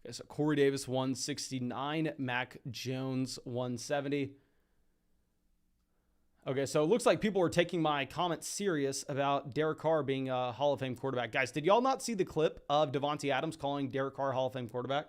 Okay, so Corey Davis, 169. Mac Jones, 170. Okay, so it looks like people are taking my comments serious about Derek Carr being a Hall of Fame quarterback. Guys, did y'all not see the clip of Davante Adams calling Derek Carr Hall of Fame quarterback?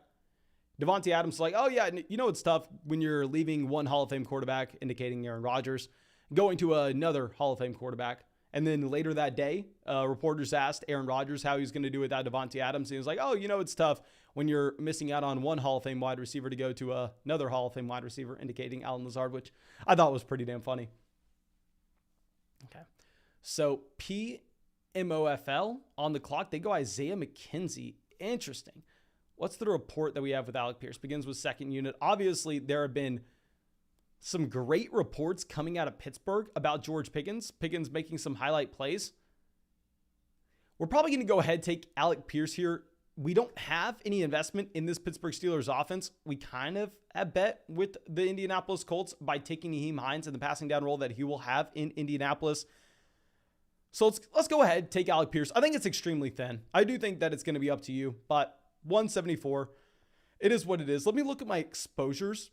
Davante Adams is like, oh yeah, you know it's tough when you're leaving one Hall of Fame quarterback, indicating Aaron Rodgers, going to another Hall of Fame quarterback. And then later that day, reporters asked Aaron Rodgers how he was going to do without Davante Adams. And he was like, oh, you know it's tough when you're missing out on one Hall of Fame wide receiver to go to another Hall of Fame wide receiver, indicating Allen Lazard, which I thought was pretty damn funny. Okay, so PMOFL on the clock. They go Isaiah McKenzie. Interesting. What's the report that we have with Alec Pierce? Begins with second unit. Obviously, there have been some great reports coming out of Pittsburgh about George Pickens. Pickens making some highlight plays. We're probably going to go ahead and take Alec Pierce here. We don't have any investment in this Pittsburgh Steelers offense. We kind of have bet with the Indianapolis Colts by taking Nyheim Hines and the passing down role that he will have in Indianapolis. So let's go ahead, take Alec Pierce. I think it's extremely thin. I do think that it's going to be up to you, but 174, it is what it is. Let me look at my exposures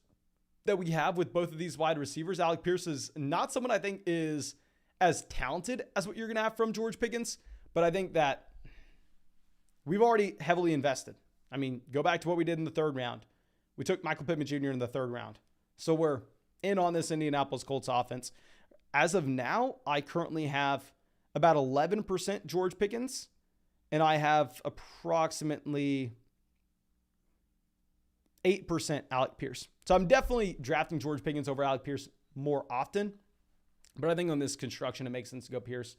that we have with both of these wide receivers. Alec Pierce is not someone I think is as talented as what you're going to have from George Pickens, but I think that we've already heavily invested. I mean, go back to what we did in the third round. We took Michael Pittman Jr. in the third round. So we're in on this Indianapolis Colts offense. As of now, I currently have about 11% George Pickens, and I have approximately 8% Alec Pierce. So I'm definitely drafting George Pickens over Alec Pierce more often, but I think on this construction, it makes sense to go Pierce.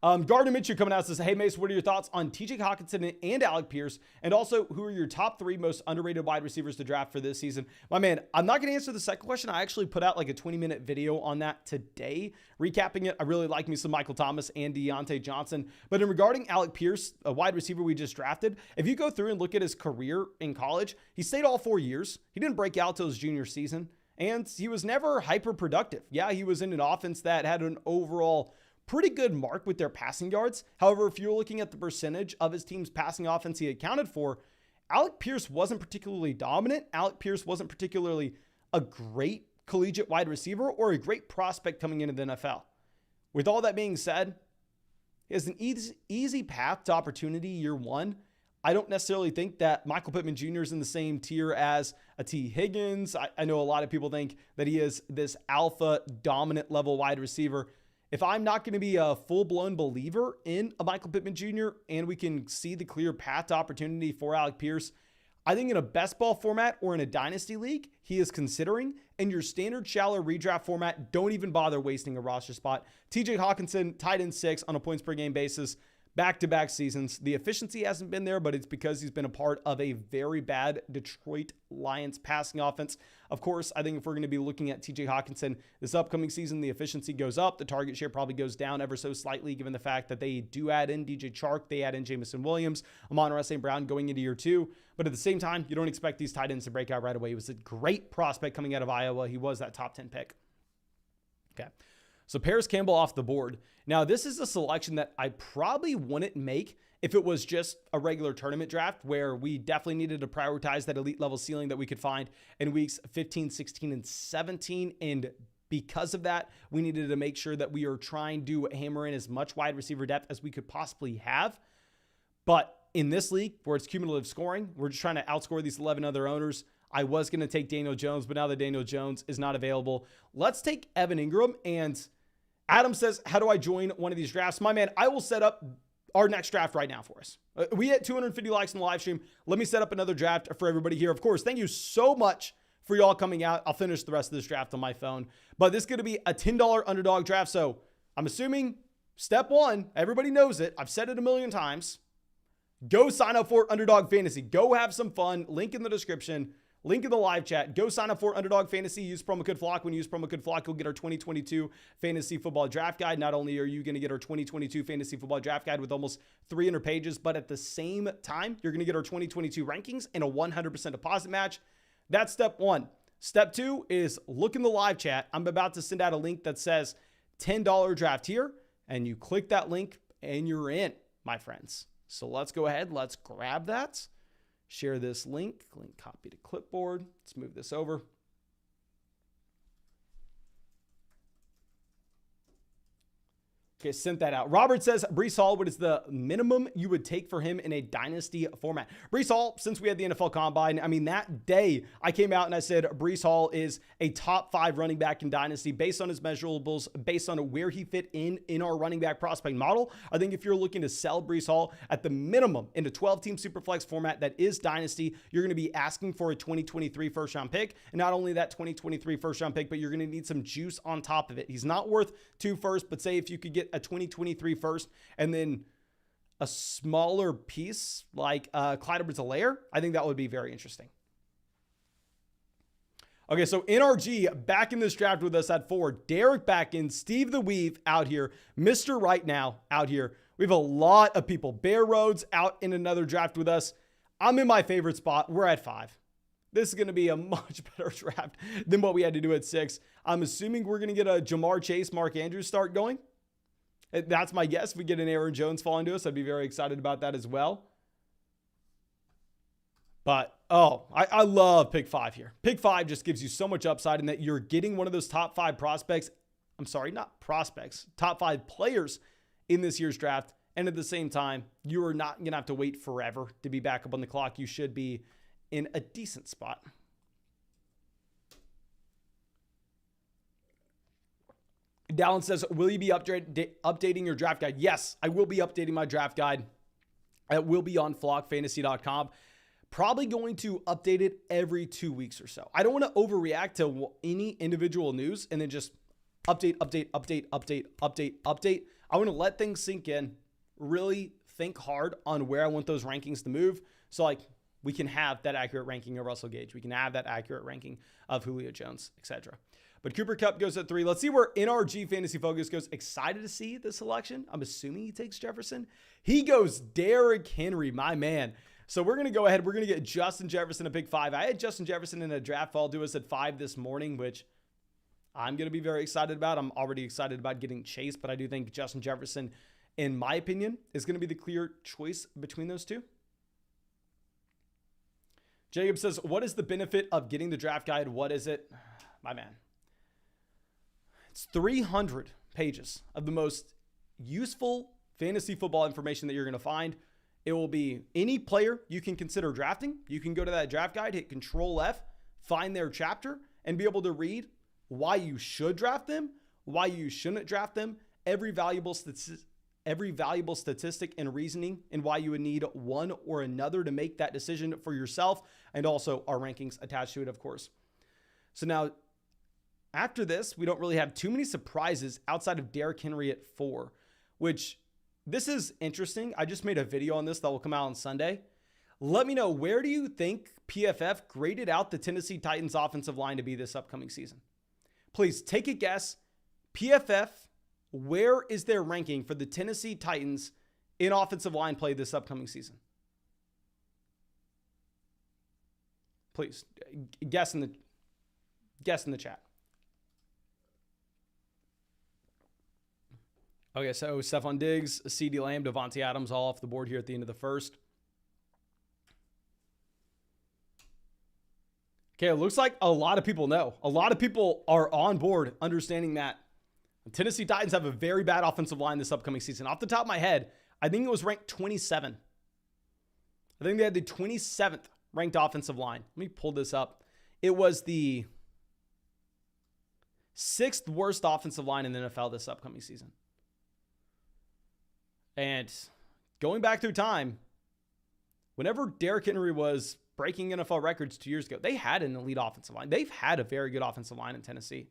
Gardner Minshew coming out says, hey, Mace, what are your thoughts on TJ Hockenson and Alec Pierce? And also, who are your top 3 most underrated wide receivers to draft for this season? My man, I'm not going to answer the second question. I actually put out like a 20-minute video on that today, recapping it. I really like me some Michael Thomas and Deontay Johnson. But in regarding Alec Pierce, a wide receiver we just drafted, if you go through and look at his career in college, he stayed all 4 years. He didn't break out till his junior season, and he was never hyper productive. Yeah, he was in an offense that had an overall pretty good mark with their passing yards. However, if you're looking at the percentage of his team's passing offense he accounted for, Alec Pierce wasn't particularly dominant. Alec Pierce wasn't particularly a great collegiate wide receiver or a great prospect coming into the NFL. With all that being said, he has an easy path to opportunity year one. I don't necessarily think that Michael Pittman Jr. is in the same tier as a T. Higgins. I know a lot of people think that he is this alpha dominant level wide receiver. If I'm not going to be a full-blown believer in a Michael Pittman Jr. and we can see the clear path to opportunity for Alec Pierce, I think in a best ball format or in a dynasty league, he is considering. In your standard shallow redraft format, don't even bother wasting a roster spot. TJ Hockenson, tight end 6 on a points per game basis, back-to-back seasons. The efficiency hasn't been there, but it's because he's been a part of a very bad Detroit Lions passing offense. Of course, I think if we're going to be looking at TJ Hockenson this upcoming season, the efficiency goes up. The target share probably goes down ever so slightly, given the fact that they do add in DJ Chark, they add in Jameson Williams, Amon-Ra St. Brown going into year 2. But at the same time, you don't expect these tight ends to break out right away. He was a great prospect coming out of Iowa. He was that top 10 pick. Okay. So Paris Campbell off the board. Now, this is a selection that I probably wouldn't make if it was just a regular tournament draft where we definitely needed to prioritize that elite level ceiling that we could find in weeks 15, 16, and 17. And because of that, we needed to make sure that we are trying to hammer in as much wide receiver depth as we could possibly have. But in this league, where it's cumulative scoring, we're just trying to outscore these 11 other owners. I was going to take Daniel Jones, but now that Daniel Jones is not available, let's take Evan Ingram. And Adam says, how do I join one of these drafts? My man, I will set up our next draft right now for us. We hit 250 likes in the live stream. Let me set up another draft for everybody here. Of course, thank you so much for y'all coming out. I'll finish the rest of this draft on my phone. But this is going to be a $10 underdog draft. So I'm assuming step one, everybody knows it. I've said it a million times. Go sign up for Underdog Fantasy. Go have some fun. Link in the description. Link in the live chat. Go sign up for Underdog Fantasy. Use promo code FLOCK. When you use promo code FLOCK, you'll get our 2022 Fantasy Football Draft Guide. Not only are you going to get our 2022 Fantasy Football Draft Guide with almost 300 pages, but at the same time, you're going to get our 2022 rankings and a 100% deposit match. That's step one. Step two is look in the live chat. I'm about to send out a link that says $10 draft here, and you click that link and you're in, my friends. So let's go ahead. Let's grab that. Share this link. Link copy to clipboard. Let's move this over. Okay, sent that out. Robert says, Breece Hall, what is the minimum you would take for him in a dynasty format? Breece Hall, since we had the NFL Combine, I mean, that day I came out and I said Breece Hall is a top 5 running back in dynasty based on his measurables, based on where he fit in our running back prospect model. I think if you're looking to sell Breece Hall at the minimum in a 12-team Superflex format that is dynasty, you're going to be asking for a 2023 first-round pick. And not only that 2023 first-round pick, but you're going to need some juice on top of it. He's not worth 2 firsts, but say if you could get a 2023 first and then a smaller piece like Clyde Edwards-Helaire, I think that would be very interesting. Okay, so NRG back in this draft with us at 4. Derek back in, Steve the Weave out here, Mr. Right Now out here. We have a lot of people. Bear Rhodes out in another draft with us. I'm in my favorite spot. We're at 5. This is going to be a much better draft than what we had to do at 6. I'm assuming we're going to get a Jamar Chase, Mark Andrews start going. That's my guess. If we get an Aaron Jones falling to us, I'd be very excited about that as well. But, I love pick 5 here. Pick 5 just gives you so much upside in that you're getting one of those top 5 prospects. I'm sorry, not prospects. Top 5 players in this year's draft. And at the same time, you are not going to have to wait forever to be back up on the clock. You should be in a decent spot. Dallin says, will you be updating your draft guide? Yes, I will be updating my draft guide. It will be on flockfantasy.com. Probably going to update it every 2 weeks or so. I don't want to overreact to any individual news and then just update. I want to let things sink in, really think hard on where I want those rankings to move. So like we can have that accurate ranking of Russell Gage. We can have that accurate ranking of Julio Jones, etc. But Cooper Kupp goes at 3. Let's see where NRG Fantasy Focus goes. Excited to see the selection. I'm assuming he takes Jefferson. He goes Derrick Henry, my man. So we're going to go ahead. We're going to get Justin Jefferson at pick 5. I had Justin Jefferson in a draft fall to us at 5 this morning, which I'm going to be very excited about. I'm already excited about getting Chase, but I do think Justin Jefferson, in my opinion, is going to be the clear choice between those two. Jacob says, what is the benefit of getting the draft guide? What is it? My man. It's 300 pages of the most useful fantasy football information that you're going to find. It will be any player you can consider drafting. You can go to that draft guide, hit Control F, find their chapter, and be able to read why you should draft them, why you shouldn't draft them, every valuable statistic and reasoning, and why you would need one or another to make that decision for yourself, and also our rankings attached to it, of course. So now, after this, we don't really have too many surprises outside of Derrick Henry at 4, which this is interesting. I just made a video on this that will come out on Sunday. Let me know, where do you think PFF graded out the Tennessee Titans offensive line to be this upcoming season? Please take a guess. PFF, where is their ranking for the Tennessee Titans in offensive line play this upcoming season? Please guess in the chat. Okay, so Stephon Diggs, CeeDee Lamb, Devontae Adams all off the board here at the end of the first. Okay, it looks like a lot of people know. A lot of people are on board understanding that Tennessee Titans have a very bad offensive line this upcoming season. Off the top of my head, I think it was ranked 27. I think they had the 27th ranked offensive line. Let me pull this up. It was the 6th worst offensive line in the NFL this upcoming season. And going back through time, whenever Derrick Henry was breaking NFL records 2 years ago, they had an elite offensive line. They've had a very good offensive line in Tennessee.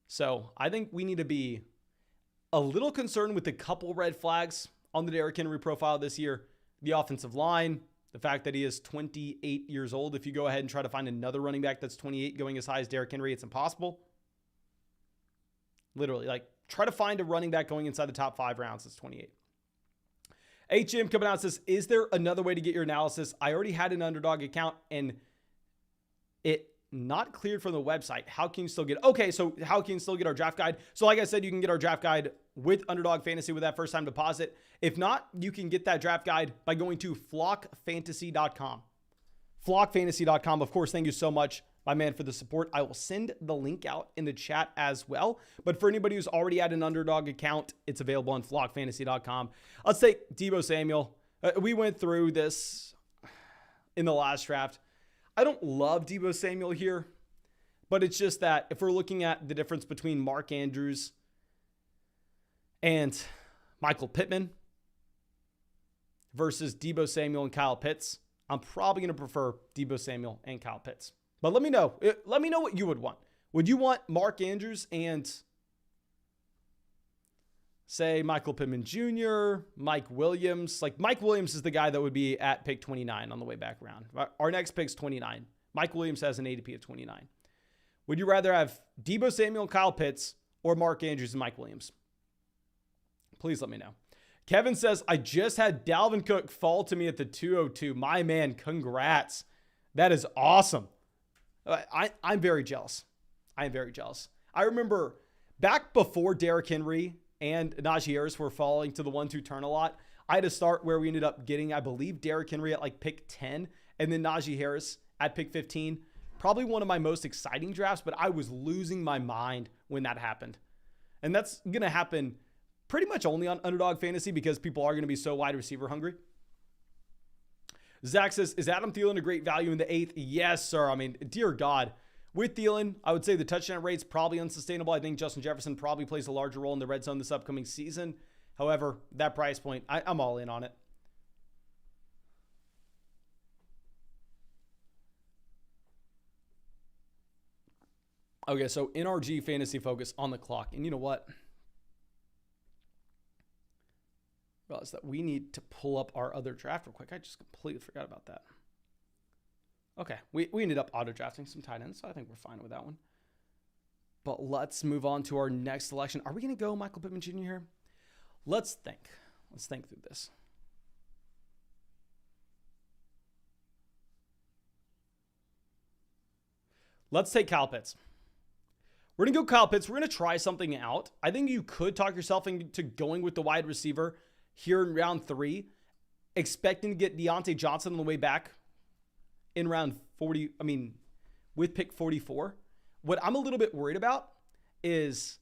So I think we need to be a little concerned with a couple red flags on the Derrick Henry profile this year. The offensive line, the fact that he is 28 years old. If you go ahead and try to find another running back that's 28 going as high as Derrick Henry, it's impossible. Literally, like, try to find a running back going inside the top 5 rounds that's 28. HM coming out and says, is there another way to get your analysis? I already had an Underdog account and it not cleared from the website. How can you still get? Okay, so how can you still get our draft guide? So like I said, you can get our draft guide with Underdog Fantasy with that first time deposit. If not, you can get that draft guide by going to flockfantasy.com. Flockfantasy.com. Of course, thank you so much, my man, for the support. I will send the link out in the chat as well. But for anybody who's already had an Underdog account, it's available on flockfantasy.com. Let's take Deebo Samuel. We went through this in the last draft. I don't love Deebo Samuel here, but it's just that if we're looking at the difference between Mark Andrews and Michael Pittman versus Deebo Samuel and Kyle Pitts, I'm probably going to prefer Deebo Samuel and Kyle Pitts. But let me know. Let me know what you would want. Would you want Mark Andrews and, say, Michael Pittman Jr., Mike Williams? Like, Mike Williams is the guy that would be at pick 29 on the way back around. Our next pick's 29. Mike Williams has an ADP of 29. Would you rather have Deebo Samuel and Kyle Pitts or Mark Andrews and Mike Williams? Please let me know. Kevin says, I just had Dalvin Cook fall to me at the 202. My man, congrats. That is awesome. I'm very jealous. I am very jealous. I remember back before Derrick Henry and Najee Harris were falling to the 1-2 turn a lot, I had to start where we ended up getting, I believe, Derrick Henry at like pick 10 and then Najee Harris at pick 15. Probably one of my most exciting drafts, but I was losing my mind when that happened. And that's going to happen pretty much only on Underdog Fantasy because people are going to be so wide receiver hungry. Zach says, is Adam Thielen a great value in the 8th? Yes, sir. I mean, dear God. With Thielen, I would say the touchdown rate's probably unsustainable. I think Justin Jefferson probably plays a larger role in the red zone this upcoming season. However, that price point, I'm all in on it. Okay, so NRG Fantasy Focus on the clock. And you know what? I realized that we need to pull up our other draft real quick. I just completely forgot about that. Okay, we ended up auto-drafting some tight ends, so I think we're fine with that one. But let's move on to our next selection. Are we going to go Michael Pittman Jr. here? Let's think. Let's think through this. Let's take Kyle Pitts. We're going to go Kyle Pitts. We're going to try something out. I think you could talk yourself into going with the wide receiver here in round 3, expecting to get Deontay Johnson on the way back in round 40, with pick 44. What I'm a little bit worried about is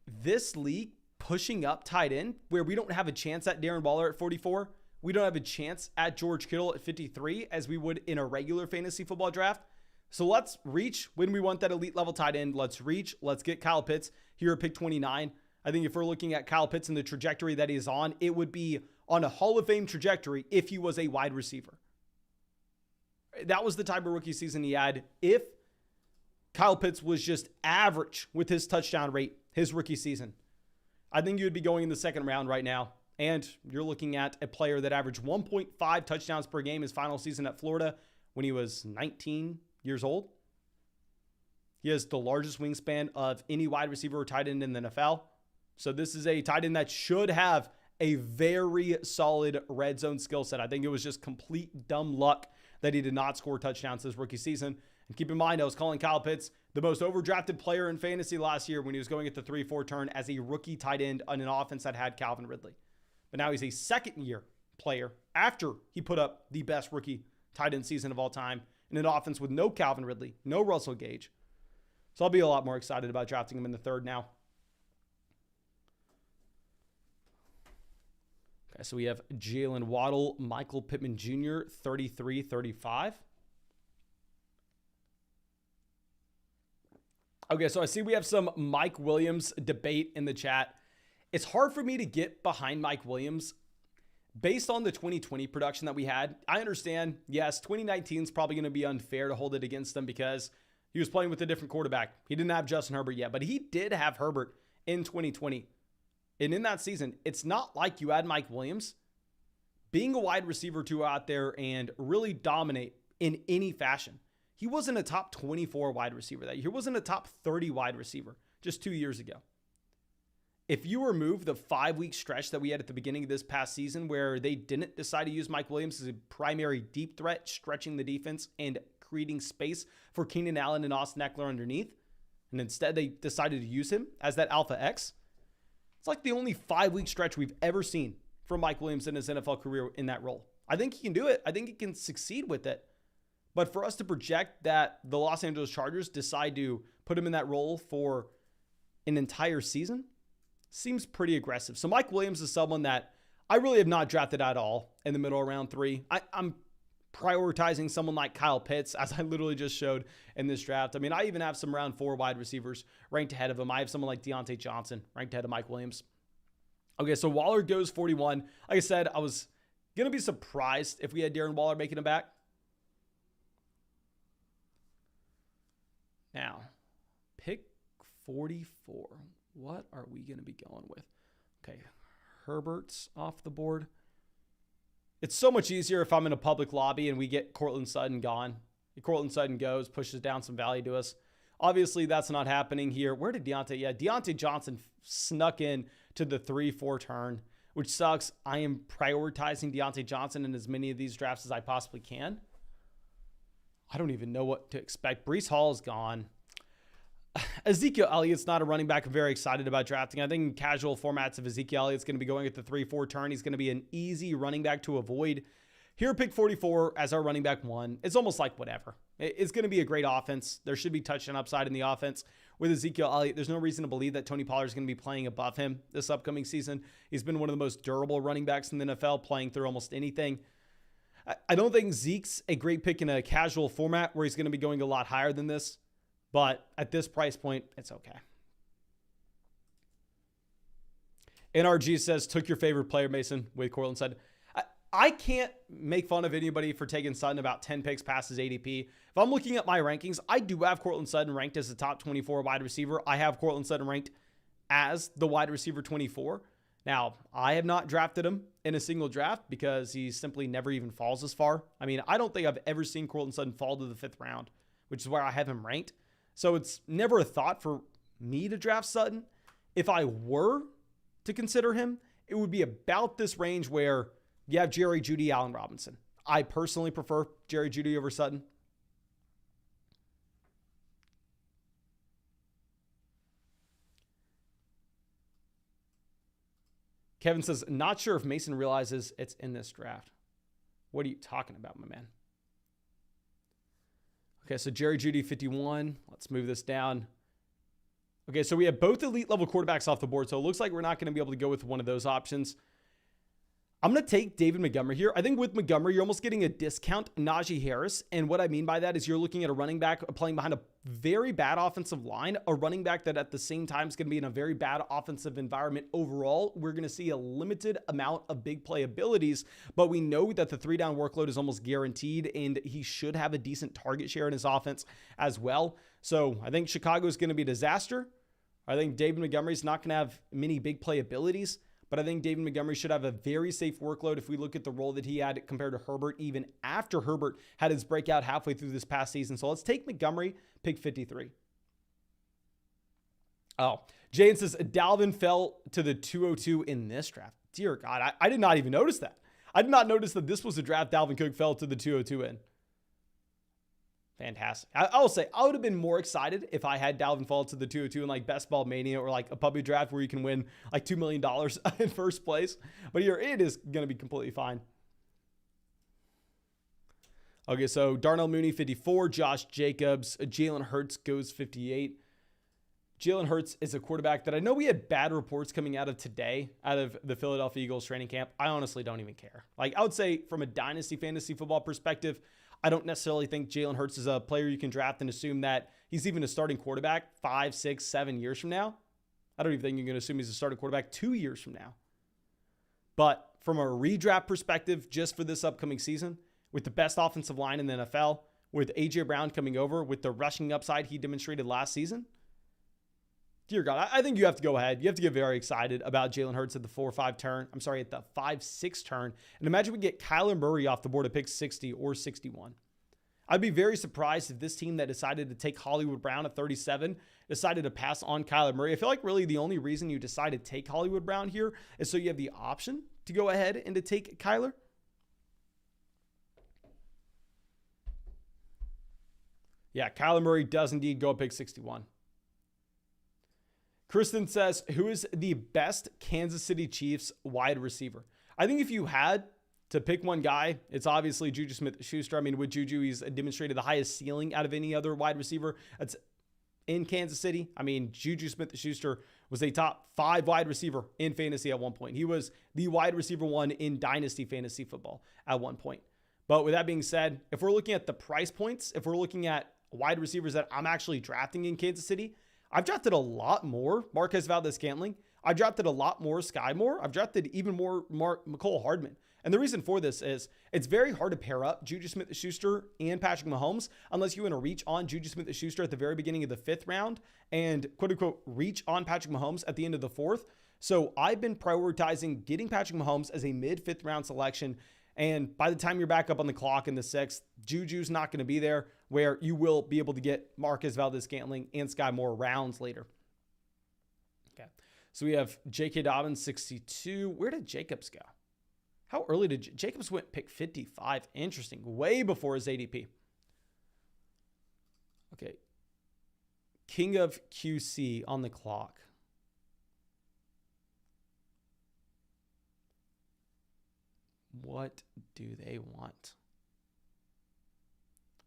this league pushing up tight end where we don't have a chance at Darren Waller at 44. We don't have a chance at George Kittle at 53 as we would in a regular fantasy football draft. So let's reach when we want that elite level tight end. Let's reach. Let's get Kyle Pitts here at pick 29. I think if we're looking at Kyle Pitts and the trajectory that he's on, it would be on a Hall of Fame trajectory if he was a wide receiver. That was the type of rookie season he had. If Kyle Pitts was just average with his touchdown rate, his rookie season, I think you would be going in the second round right now. And you're looking at a player that averaged 1.5 touchdowns per game his final season at Florida when he was 19 years old. He has the largest wingspan of any wide receiver or tight end in the NFL. So this is a tight end that should have a very solid red zone skill set. I think it was just complete dumb luck that he did not score touchdowns this rookie season. And keep in mind, I was calling Kyle Pitts the most overdrafted player in fantasy last year when he was going at the 3-4 turn as a rookie tight end on an offense that had Calvin Ridley. But now he's a second-year player after he put up the best rookie tight end season of all time in an offense with no Calvin Ridley, no Russell Gage. So I'll be a lot more excited about drafting him in the third now. Okay, so we have Jalen Waddle, Michael Pittman Jr., 33-35. Okay, so I see we have some Mike Williams debate in the chat. It's hard for me to get behind Mike Williams based on the 2020 production that we had. I understand, yes, 2019 is probably going to be unfair to hold it against him because he was playing with a different quarterback. He didn't have Justin Herbert yet, but he did have Herbert in 2020. And in that season, it's not like you had Mike Williams being a wide receiver two out there and really dominate in any fashion. He wasn't a top 24 wide receiver that year. He wasn't a top 30 wide receiver just 2 years ago. If you remove the 5-week stretch that we had at the beginning of this past season where they didn't decide to use Mike Williams as a primary deep threat, stretching the defense and creating space for Keenan Allen and Austin Eckler underneath, and instead they decided to use him as that Alpha X, it's like the only 5-week stretch we've ever seen from Mike Williams in his NFL career in that role. I think he can do it. I think he can succeed with it. But for us to project that the Los Angeles Chargers decide to put him in that role for an entire season seems pretty aggressive. So Mike Williams is someone that I really have not drafted at all in the middle of round 3. I'm prioritizing someone like Kyle Pitts, as I literally just showed in this draft. I mean, I even have some round 4 wide receivers ranked ahead of him. I have someone like Deontay Johnson ranked ahead of Mike Williams. Okay, so Waller goes 41. Like I said, I was going to be surprised if we had Darren Waller making it back. Now, pick 44. What are we going to be going with? Okay, Herbert's off the board. It's so much easier if I'm in a public lobby and we get Courtland Sutton gone. Courtland Sutton goes, pushes down some value to us. Obviously, that's not happening here. Where did Deontay? Yeah, Deontay Johnson snuck in to the 3-4 turn, which sucks. I am prioritizing Deontay Johnson in as many of these drafts as I possibly can. I don't even know what to expect. Breece Hall is gone. Ezekiel Elliott's not a running back I'm very excited about drafting. I think in casual formats, if Ezekiel Elliott's going to be going at the 3-4 turn, he's going to be an easy running back to avoid. Here, pick 44 as our running back 1. It's almost like whatever. It's going to be a great offense. There should be touchdown upside in the offense. With Ezekiel Elliott, there's no reason to believe that Tony Pollard is going to be playing above him this upcoming season. He's been one of the most durable running backs in the NFL, playing through almost anything. I don't think Zeke's a great pick in a casual format where he's going to be going a lot higher than this. But at this price point, it's okay. NRG says, took your favorite player, Mason, with Courtland Sutton. I can't make fun of anybody for taking Sutton about 10 picks past his ADP. If I'm looking at my rankings, I do have Courtland Sutton ranked as the top 24 wide receiver. I have Courtland Sutton ranked as the wide receiver 24. Now, I have not drafted him in a single draft because he simply never even falls as far. I mean, I don't think I've ever seen Courtland Sutton fall to the 5th round, which is where I have him ranked. So it's never a thought for me to draft Sutton. If I were to consider him, it would be about this range where you have Jerry Jeudy, Allen Robinson. I personally prefer Jerry Jeudy over Sutton. Kevin says, not sure if Mason realizes it's in this draft. What are you talking about, my man? Okay, so Jerry Jeudy, 51. Let's move this down. Okay, so we have both elite level quarterbacks off the board, so it looks like we're not going to be able to go with one of those options. I'm going to take David Montgomery here. I think with Montgomery, you're almost getting a discount Najee Harris. And what I mean by that is you're looking at a running back playing behind a very bad offensive line, a running back that at the same time is going to be in a very bad offensive environment overall. We're going to see a limited amount of big play abilities, but we know that the 3-down workload is almost guaranteed, and he should have a decent target share in his offense as well. So I think Chicago is going to be a disaster. I think David Montgomery is not going to have many big play abilities. But I think David Montgomery should have a very safe workload if we look at the role that he had compared to Herbert, even after Herbert had his breakout halfway through this past season. So let's take Montgomery, pick 53. Oh, Jane says, Dalvin fell to the 202 in this draft. Dear God, I did not even notice that. I did not notice that this was a draft Dalvin Cook fell to the 202 in. Fantastic. I'll say I would have been more excited if I had Dalvin fall to the 202 in like Best Ball Mania or like a puppy draft where you can win like $2 million in first place. But here it is going to be completely fine. Okay, so Darnell Mooney, 54. Josh Jacobs. Jalen Hurts goes 58. Jalen Hurts is a quarterback that I know we had bad reports coming out of today, out of the Philadelphia Eagles training camp. I honestly don't even care. Like, I would say from a dynasty fantasy football perspective, I don't necessarily think Jalen Hurts is a player you can draft and assume that he's even a starting quarterback 5, 6, 7 years from now. I don't even think you're going to assume he's a starting quarterback 2 years from now. But from a redraft perspective, just for this upcoming season, with the best offensive line in the NFL, with A.J. Brown coming over, with the rushing upside he demonstrated last season, dear God, I think you have to go ahead. You have to get very excited about Jalen Hurts at the 4-5 turn. I'm sorry, at the 5-6 turn. And imagine we get Kyler Murray off the board at pick 60 or 61. I'd be very surprised if this team that decided to take Hollywood Brown at 37 decided to pass on Kyler Murray. I feel like really the only reason you decide to take Hollywood Brown here is so you have the option to go ahead and to take Kyler. Yeah, Kyler Murray does indeed go at pick 61. Kristen says, who is the best Kansas City Chiefs wide receiver? I think if you had to pick one guy, it's obviously Juju Smith-Schuster. I mean, with Juju, he's demonstrated the highest ceiling out of any other wide receiver that's in Kansas City. I mean, Juju Smith-Schuster was a top 5 wide receiver in fantasy at one point. He was the wide receiver 1 in dynasty fantasy football at one point. But with that being said, if we're looking at the price points, if we're looking at wide receivers that I'm actually drafting in Kansas City, I've drafted a lot more Marquez Valdez-Scantling. I've drafted a lot more Sky Moore. I've drafted even more Mecole Hardman. And the reason for this is it's very hard to pair up Juju Smith-Schuster and Patrick Mahomes unless you want to reach on Juju Smith-Schuster at the very beginning of the 5th round and quote-unquote reach on Patrick Mahomes at the end of the 4th. So I've been prioritizing getting Patrick Mahomes as a mid-5th round selection. And by the time you're back up on the clock in the 6th, Juju's not going to be there, where you will be able to get Marquez Valdez-Scantling and Sky Moore rounds later. Okay, so we have J.K. Dobbins, 62. Where did Jacobs go? How early did Jacobs went pick 55? Interesting. Way before his ADP. Okay. King of QC on the clock. What do they want?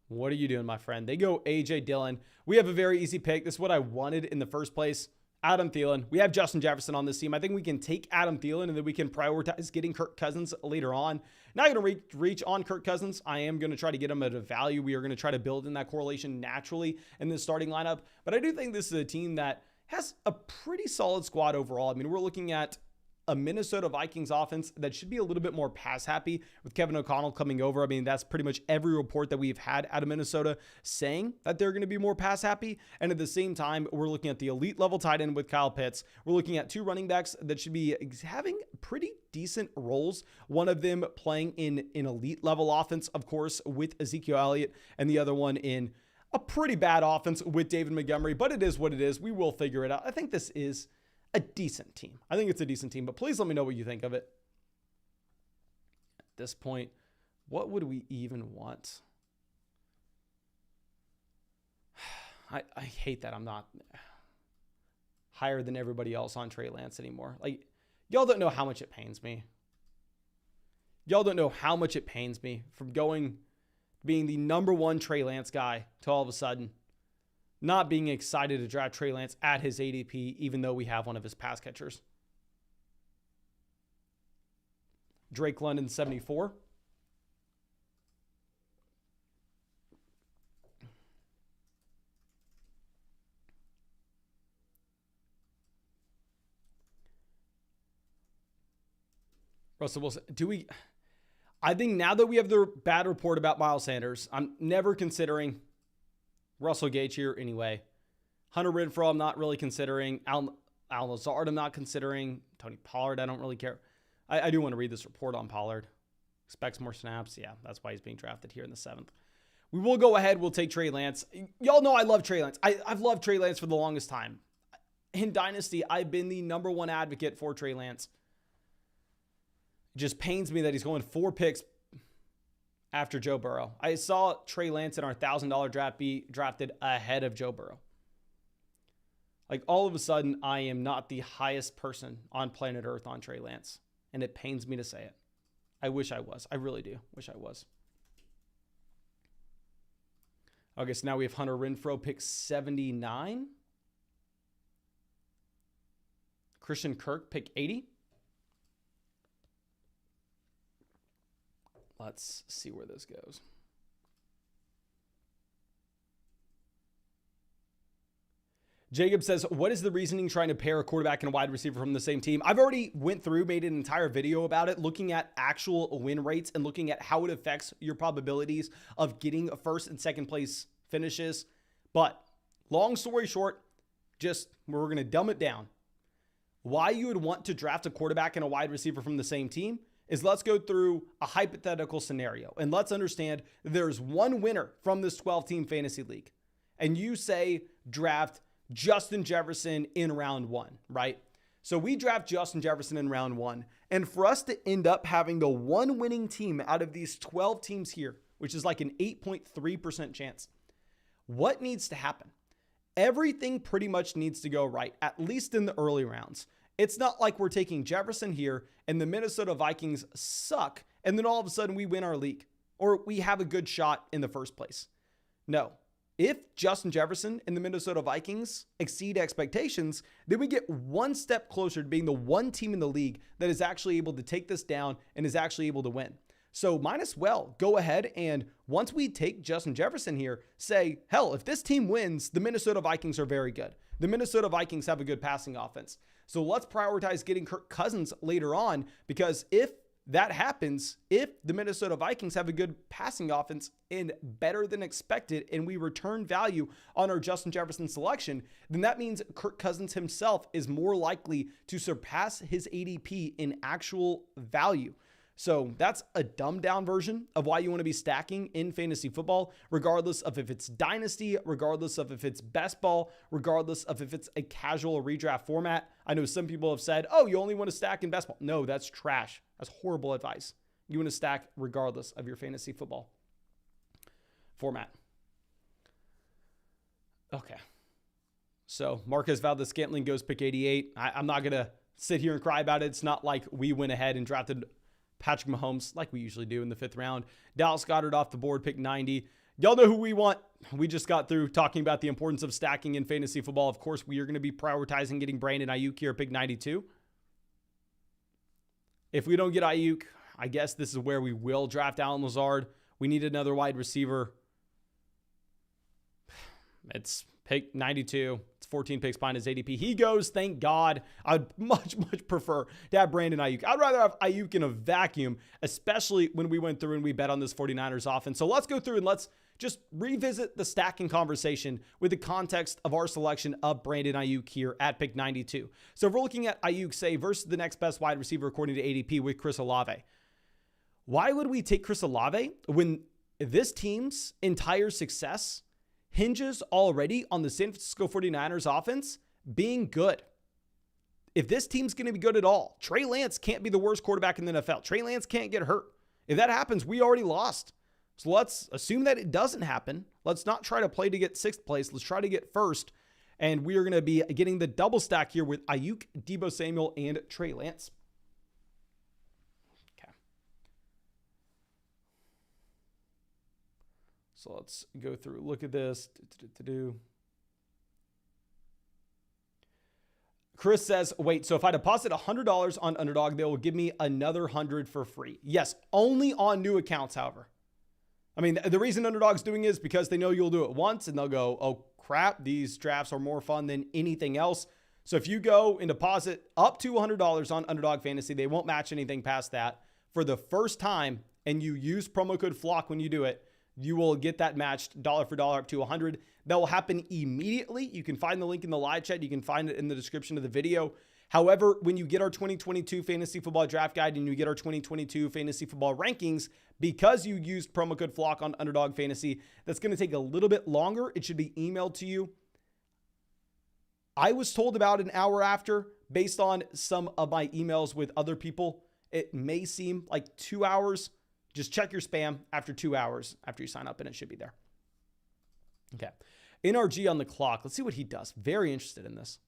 What are you doing, my friend? They go A.J. Dillon. We have a very easy pick. This is what I wanted in the first place. Adam Thielen. We have Justin Jefferson on this team. I think we can take Adam Thielen and then we can prioritize getting Kirk Cousins later on. Not going to reach on Kirk Cousins. I am going to try to get him at a value. We are going to try to build in that correlation naturally in the starting lineup. But I do think this is a team that has a pretty solid squad overall. I mean, we're looking at a Minnesota Vikings offense that should be a little bit more pass happy with Kevin O'Connell coming over. I mean, that's pretty much every report that we've had out of Minnesota saying that they're going to be more pass happy. And at the same time, we're looking at the elite level tight end with Kyle Pitts. We're looking at 2 running backs that should be having pretty decent roles. One of them playing in an elite level offense, of course, with Ezekiel Elliott, and the other one in a pretty bad offense with David Montgomery. But it is what it is. We will figure it out. I think this is a decent team. I think it's a decent team, but please let me know what you think of it. At this point, what would we even want? I hate that I'm not higher than everybody else on Trey Lance anymore. Like, y'all don't know how much it pains me. Y'all don't know how much it pains me from being the number 1 Trey Lance guy to all of a sudden not being excited to draft Trey Lance at his ADP, even though we have one of his pass catchers. Drake London, 74. Russell Wilson, I think now that we have the bad report about Miles Sanders, I'm never considering Russell Gage here anyway. Hunter Renfrow, I'm not really considering. Al Lazard, I'm not considering. Tony Pollard, I don't really care. I do want to read this report on Pollard. Expects more snaps. Yeah, that's why he's being drafted here in the 7th. We will go ahead. We'll take Trey Lance. Y'all know I love Trey Lance. I've loved Trey Lance for the longest time. In Dynasty, I've been the number 1 advocate for Trey Lance. It just pains me that he's going 4 picks after Joe Burrow. I saw Trey Lance in our $1,000 draft be drafted ahead of Joe Burrow. Like, all of a sudden, I am not the highest person on planet Earth on Trey Lance. And it pains me to say it. I wish I was. I really do. Wish I was. Okay, so now we have Hunter Renfrow, pick 79. Christian Kirk, pick 80. Let's see where this goes. Jacob says, what is the reasoning trying to pair a quarterback and a wide receiver from the same team? I've already went through, made an entire video about it, looking at actual win rates and looking at how it affects your probabilities of getting a first and second place finishes. But long story short, we're going to dumb it down. Why you would want to draft a quarterback and a wide receiver from the same team is, let's go through a hypothetical scenario and let's understand there's one winner from this 12-team fantasy league. And you say draft Justin Jefferson in round 1, right? So we draft Justin Jefferson in round 1. And for us to end up having the one winning team out of these 12 teams here, which is like an 8.3% chance, what needs to happen? Everything pretty much needs to go right, at least in the early rounds. It's not like we're taking Jefferson here and the Minnesota Vikings suck, and then all of a sudden we win our league or we have a good shot in the first place. No. If Justin Jefferson and the Minnesota Vikings exceed expectations, then we get one step closer to being the one team in the league that is actually able to take this down and is actually able to win. So might as well go ahead and, once we take Justin Jefferson here, say, hell, if this team wins, the Minnesota Vikings are very good. The Minnesota Vikings have a good passing offense. So let's prioritize getting Kirk Cousins later on, because if that happens, if the Minnesota Vikings have a good passing offense and better than expected, and we return value on our Justin Jefferson selection, then that means Kirk Cousins himself is more likely to surpass his ADP in actual value. So that's a dumbed down version of why you want to be stacking in fantasy football, regardless of if it's dynasty, regardless of if it's best ball, regardless of if it's a casual redraft format. I know some people have said, oh, you only want to stack in best ball. No, that's trash. That's horrible advice. You want to stack regardless of your fantasy football format. Okay. So Marquez Valdez-Scantling goes pick 88. I'm not going to sit here and cry about it. It's not like we went ahead and drafted Patrick Mahomes like we usually do in the 5th round. Dallas Goedert off the board, pick 90. Y'all know who we want. We just got through talking about the importance of stacking in fantasy football. Of course, we are going to be prioritizing getting Brandon Ayuk here, pick 92. If we don't get Ayuk, I guess this is where we will draft Allen Lazard. We need another wide receiver. It's pick 92. It's 14 picks behind his ADP. He goes, thank God. I'd much prefer to have Brandon Ayuk. I'd rather have Ayuk in a vacuum, especially when we went through and we bet on this 49ers offense. So let's go through and let's just revisit the stacking conversation with the context of our selection of Brandon Ayuk here at pick 92. So if we're looking at Ayuk, say, versus the next best wide receiver according to ADP with Chris Olave, why would we take Chris Olave when this team's entire success hinges already on the San Francisco 49ers offense being good? If this team's going to be good at all, Trey Lance can't be the worst quarterback in the NFL. Trey Lance can't get hurt. If that happens, we already lost. So let's assume that it doesn't happen. Let's not try to play to get 6th place. Let's try to get 1st. And we are going to be getting the double stack here with Ayuk, Deebo Samuel, and Trey Lance. Okay. So let's go through, look at this. Chris says, wait, so if I deposit $100 on Underdog, they will give me another $100 for free. Yes, only on new accounts, however. I mean, the reason Underdog's doing it is because they know you'll do it once and they'll go, oh crap, these drafts are more fun than anything else. So if you go and deposit up to $100 on Underdog Fantasy, they won't match anything past that. For the first time, and you use promo code FLOCK when you do it, you will get that matched dollar for dollar up to $100. That will happen immediately. You can find the link in the live chat. You can find it in the description of the video. However, when you get our 2022 Fantasy Football Draft Guide and you get our 2022 Fantasy Football Rankings, because you used promo code FLOCK on Underdog Fantasy, that's going to take a little bit longer. It should be emailed to you. I was told about an hour after, based on some of my emails with other people. It may seem like 2 hours. Just check your spam after 2 hours after you sign up, and it should be there. Okay. NRG on the clock. Let's see what he does. Very interested in this.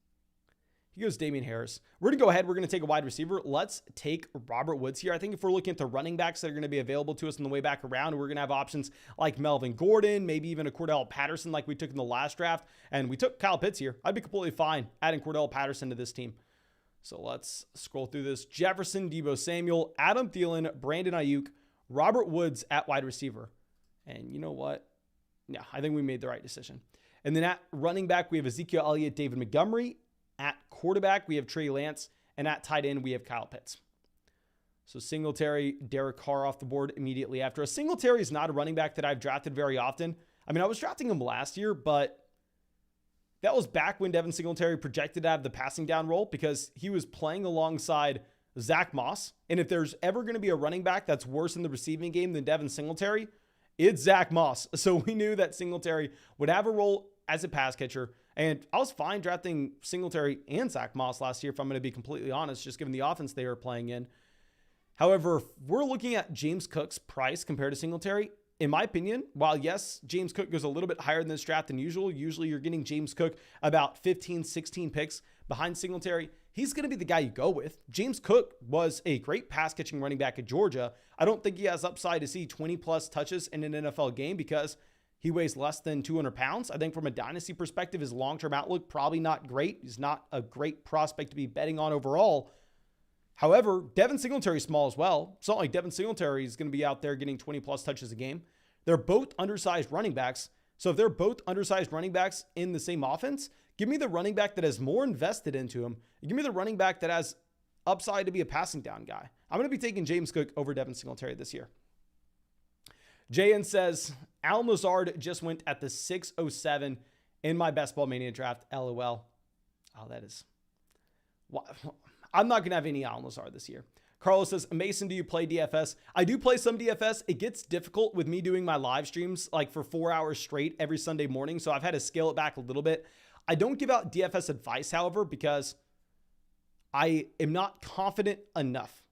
He goes Damian Harris. We're going to go ahead. We're going to take a wide receiver. Let's take Robert Woods here. I think if we're looking at the running backs that are going to be available to us on the way back around, we're going to have options like Melvin Gordon, maybe even a Cordell Patterson like we took in the last draft. And we took Kyle Pitts here. I'd be completely fine adding Cordell Patterson to this team. So let's scroll through this. Jefferson, Deebo Samuel, Adam Thielen, Brandon Ayuk, Robert Woods at wide receiver. And you know what? Yeah, I think we made the right decision. And then at running back, we have Ezekiel Elliott, David Montgomery. At quarterback, we have Trey Lance. And at tight end, we have Kyle Pitts. So Singletary, Derek Carr off the board immediately after. Singletary is not a running back that I've drafted very often. I mean, I was drafting him last year, but that was back when Devin Singletary projected to have the passing down role because he was playing alongside Zach Moss. And if there's ever going to be a running back that's worse in the receiving game than Devin Singletary, it's Zach Moss. So we knew that Singletary would have a role as a pass catcher. And I was fine drafting Singletary and Zach Moss last year, if I'm going to be completely honest, just given the offense they were playing in. However, if we're looking at James Cook's price compared to Singletary, in my opinion, while yes, James Cook goes a little bit higher in this draft than usual, usually you're getting James Cook about 15, 16 picks behind Singletary, he's going to be the guy you go with. James Cook was a great pass catching running back at Georgia. I don't think he has upside to see 20 plus touches in an NFL game because he weighs less than 200 pounds. I think from a dynasty perspective, his long-term outlook, probably not great. He's not a great prospect to be betting on overall. However, Devin Singletary is small as well. It's not like Devin Singletary is going to be out there getting 20 plus touches a game. They're both undersized running backs. So if they're both undersized running backs in the same offense, give me the running back that has more invested into him. Give me the running back that has upside to be a passing down guy. I'm going to be taking James Cook over Devin Singletary this year. JN says, Al Lazard just went at the 607 in my Best Ball Mania draft. LOL. Oh, that is... I'm not going to have any Al Lazard this year. Carlos says, Mason, do you play DFS? I do play some DFS. It gets difficult with me doing my live streams like for 4 hours straight every Sunday morning. So I've had to scale it back a little bit. I don't give out DFS advice, however, because I am not confident enough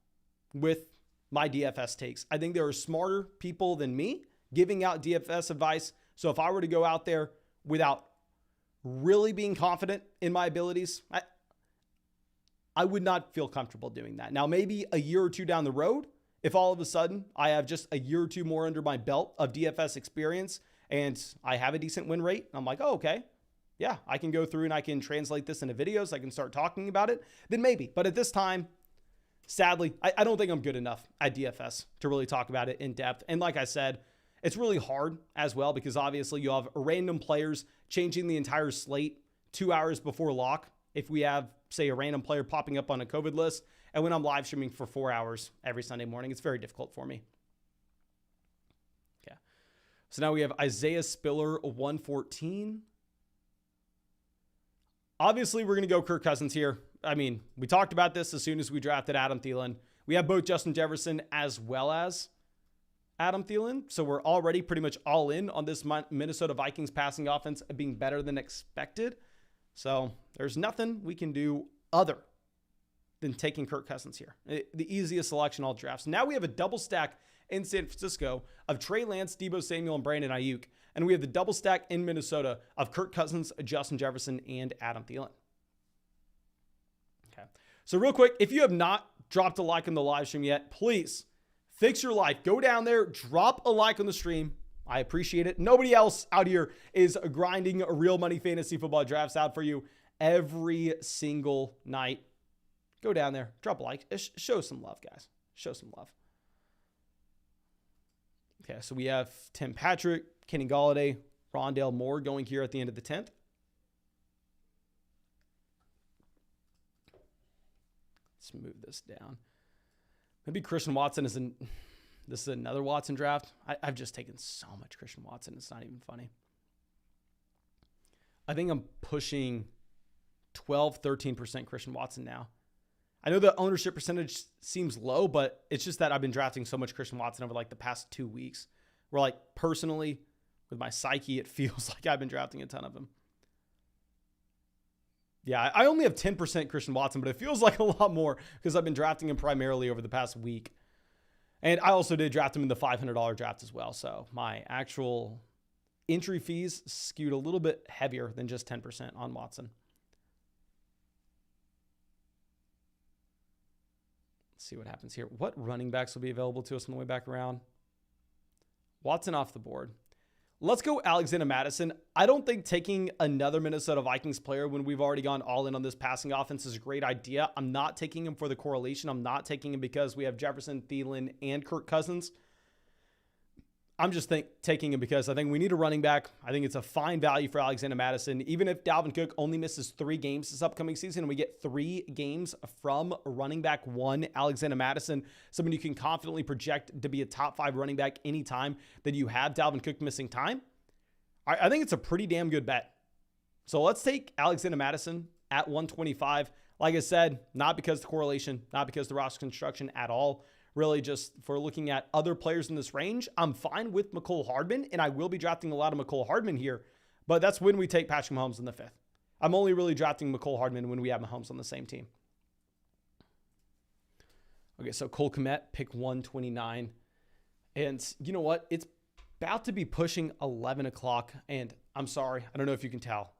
with my DFS takes. I think there are smarter people than me giving out DFS advice. So if I were to go out there without really being confident in my abilities, I would not feel comfortable doing that. Now, maybe a year or two down the road, if all of a sudden I have just a year or two more under my belt of DFS experience and I have a decent win rate, I'm like, oh, okay. Yeah, I can go through and I can translate this into videos. I can start talking about it. Then maybe. But at this time, sadly, I don't think I'm good enough at DFS to really talk about it in depth. And like I said, it's really hard as well because obviously you have random players changing the entire slate 2 hours before lock. If we have, say, a random player popping up on a COVID list, and when I'm live streaming for 4 hours every Sunday morning, it's very difficult for me. Okay. So now we have Isaiah Spiller, 114. Obviously, we're going to go Kirk Cousins here. I mean, we talked about this as soon as we drafted Adam Thielen. We have both Justin Jefferson as well as Adam Thielen. So we're already pretty much all in on this Minnesota Vikings passing offense being better than expected. So there's nothing we can do other than taking Kirk Cousins here. The easiest selection all drafts. Now we have a double stack in San Francisco of Trey Lance, Deebo Samuel, and Brandon Ayuk. And we have the double stack in Minnesota of Kirk Cousins, Justin Jefferson, and Adam Thielen. Okay. So real quick, if you have not dropped a like on the live stream yet, please fix your life. Go down there, drop a like on the stream. I appreciate it. Nobody else out here is grinding real money fantasy football drafts out for you every single night. Go down there, drop a like, show some love, guys. Show some love. Okay, so we have Tim Patrick, Kenny Golladay, Rondale Moore going here at the end of the 10th. Let's move this down. Maybe Christian Watson is this is another Watson draft. I've just taken so much Christian Watson. It's not even funny. I think I'm pushing 12, 13% Christian Watson now. I know the ownership percentage seems low, but it's just that I've been drafting so much Christian Watson over like the past 2 weeks. Where like personally, with my psyche, it feels like I've been drafting a ton of him. Yeah, I only have 10% Christian Watson, but it feels like a lot more because I've been drafting him primarily over the past week. And I also did draft him in the $500 draft as well. So my actual entry fees skewed a little bit heavier than just 10% on Watson. Let's see what happens here. What running backs will be available to us on the way back around? Watson off the board. Let's go Alexander Mattison. I don't think taking another Minnesota Vikings player when we've already gone all in on this passing offense is a great idea. I'm not taking him for the correlation. I'm not taking him because we have Jefferson, Thielen, and Kirk Cousins. I'm just taking him because I think we need a running back. I think it's a fine value for Alexander Mattison. Even if Dalvin Cook only misses 3 games this upcoming season and we get 3 games from running back 1, Alexander Mattison, someone you can confidently project to be a top 5 running back anytime that you have Dalvin Cook missing time, I think it's a pretty damn good bet. So let's take Alexander Mattison at 125. Like I said, not because the correlation, not because the roster construction at all. Really just for looking at other players in this range. I'm fine with Mecole Hardman, and I will be drafting a lot of Mecole Hardman here, but that's when we take Patrick Mahomes in the 5th. I'm only really drafting Mecole Hardman when we have Mahomes on the same team. Okay, so Cole Kmet, pick 129. And you know what? It's about to be pushing 11 o'clock, and I'm sorry. I don't know if you can tell.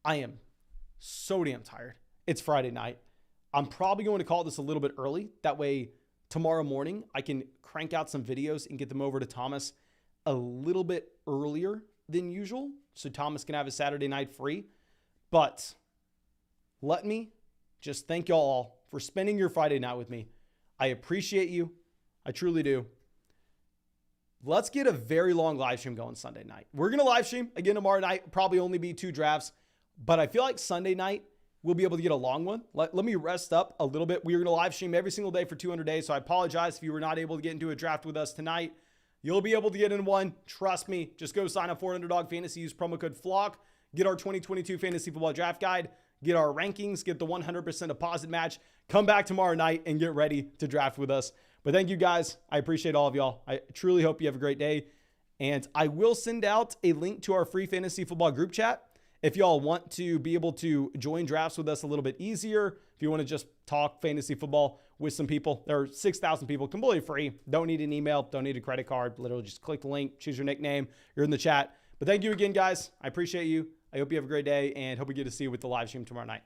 I am so damn tired. It's Friday night. I'm probably going to call this a little bit early. That way, tomorrow morning, I can crank out some videos and get them over to Thomas a little bit earlier than usual, so Thomas can have his Saturday night free. But let me just thank y'all all for spending your Friday night with me. I appreciate you. I truly do. Let's get a very long live stream going Sunday night. We're going to live stream again tomorrow night. Probably only be 2 drafts, but I feel like Sunday night, we'll be able to get a long one. Let me rest up a little bit. We are going to live stream every single day for 200 days. So I apologize if you were not able to get into a draft with us tonight. You'll be able to get in one. Trust me. Just go sign up for Underdog Fantasy. Use promo code FLOCK. Get our 2022 Fantasy Football Draft Guide. Get our rankings. Get the 100% deposit match. Come back tomorrow night and get ready to draft with us. But thank you guys. I appreciate all of y'all. I truly hope you have a great day. And I will send out a link to our free fantasy football group chat. If y'all want to be able to join drafts with us a little bit easier, if you want to just talk fantasy football with some people, there are 6,000 people, completely free. Don't need an email, don't need a credit card. Literally just click the link, choose your nickname. You're in the chat. But thank you again, guys. I appreciate you. I hope you have a great day and hope we get to see you with the live stream tomorrow night.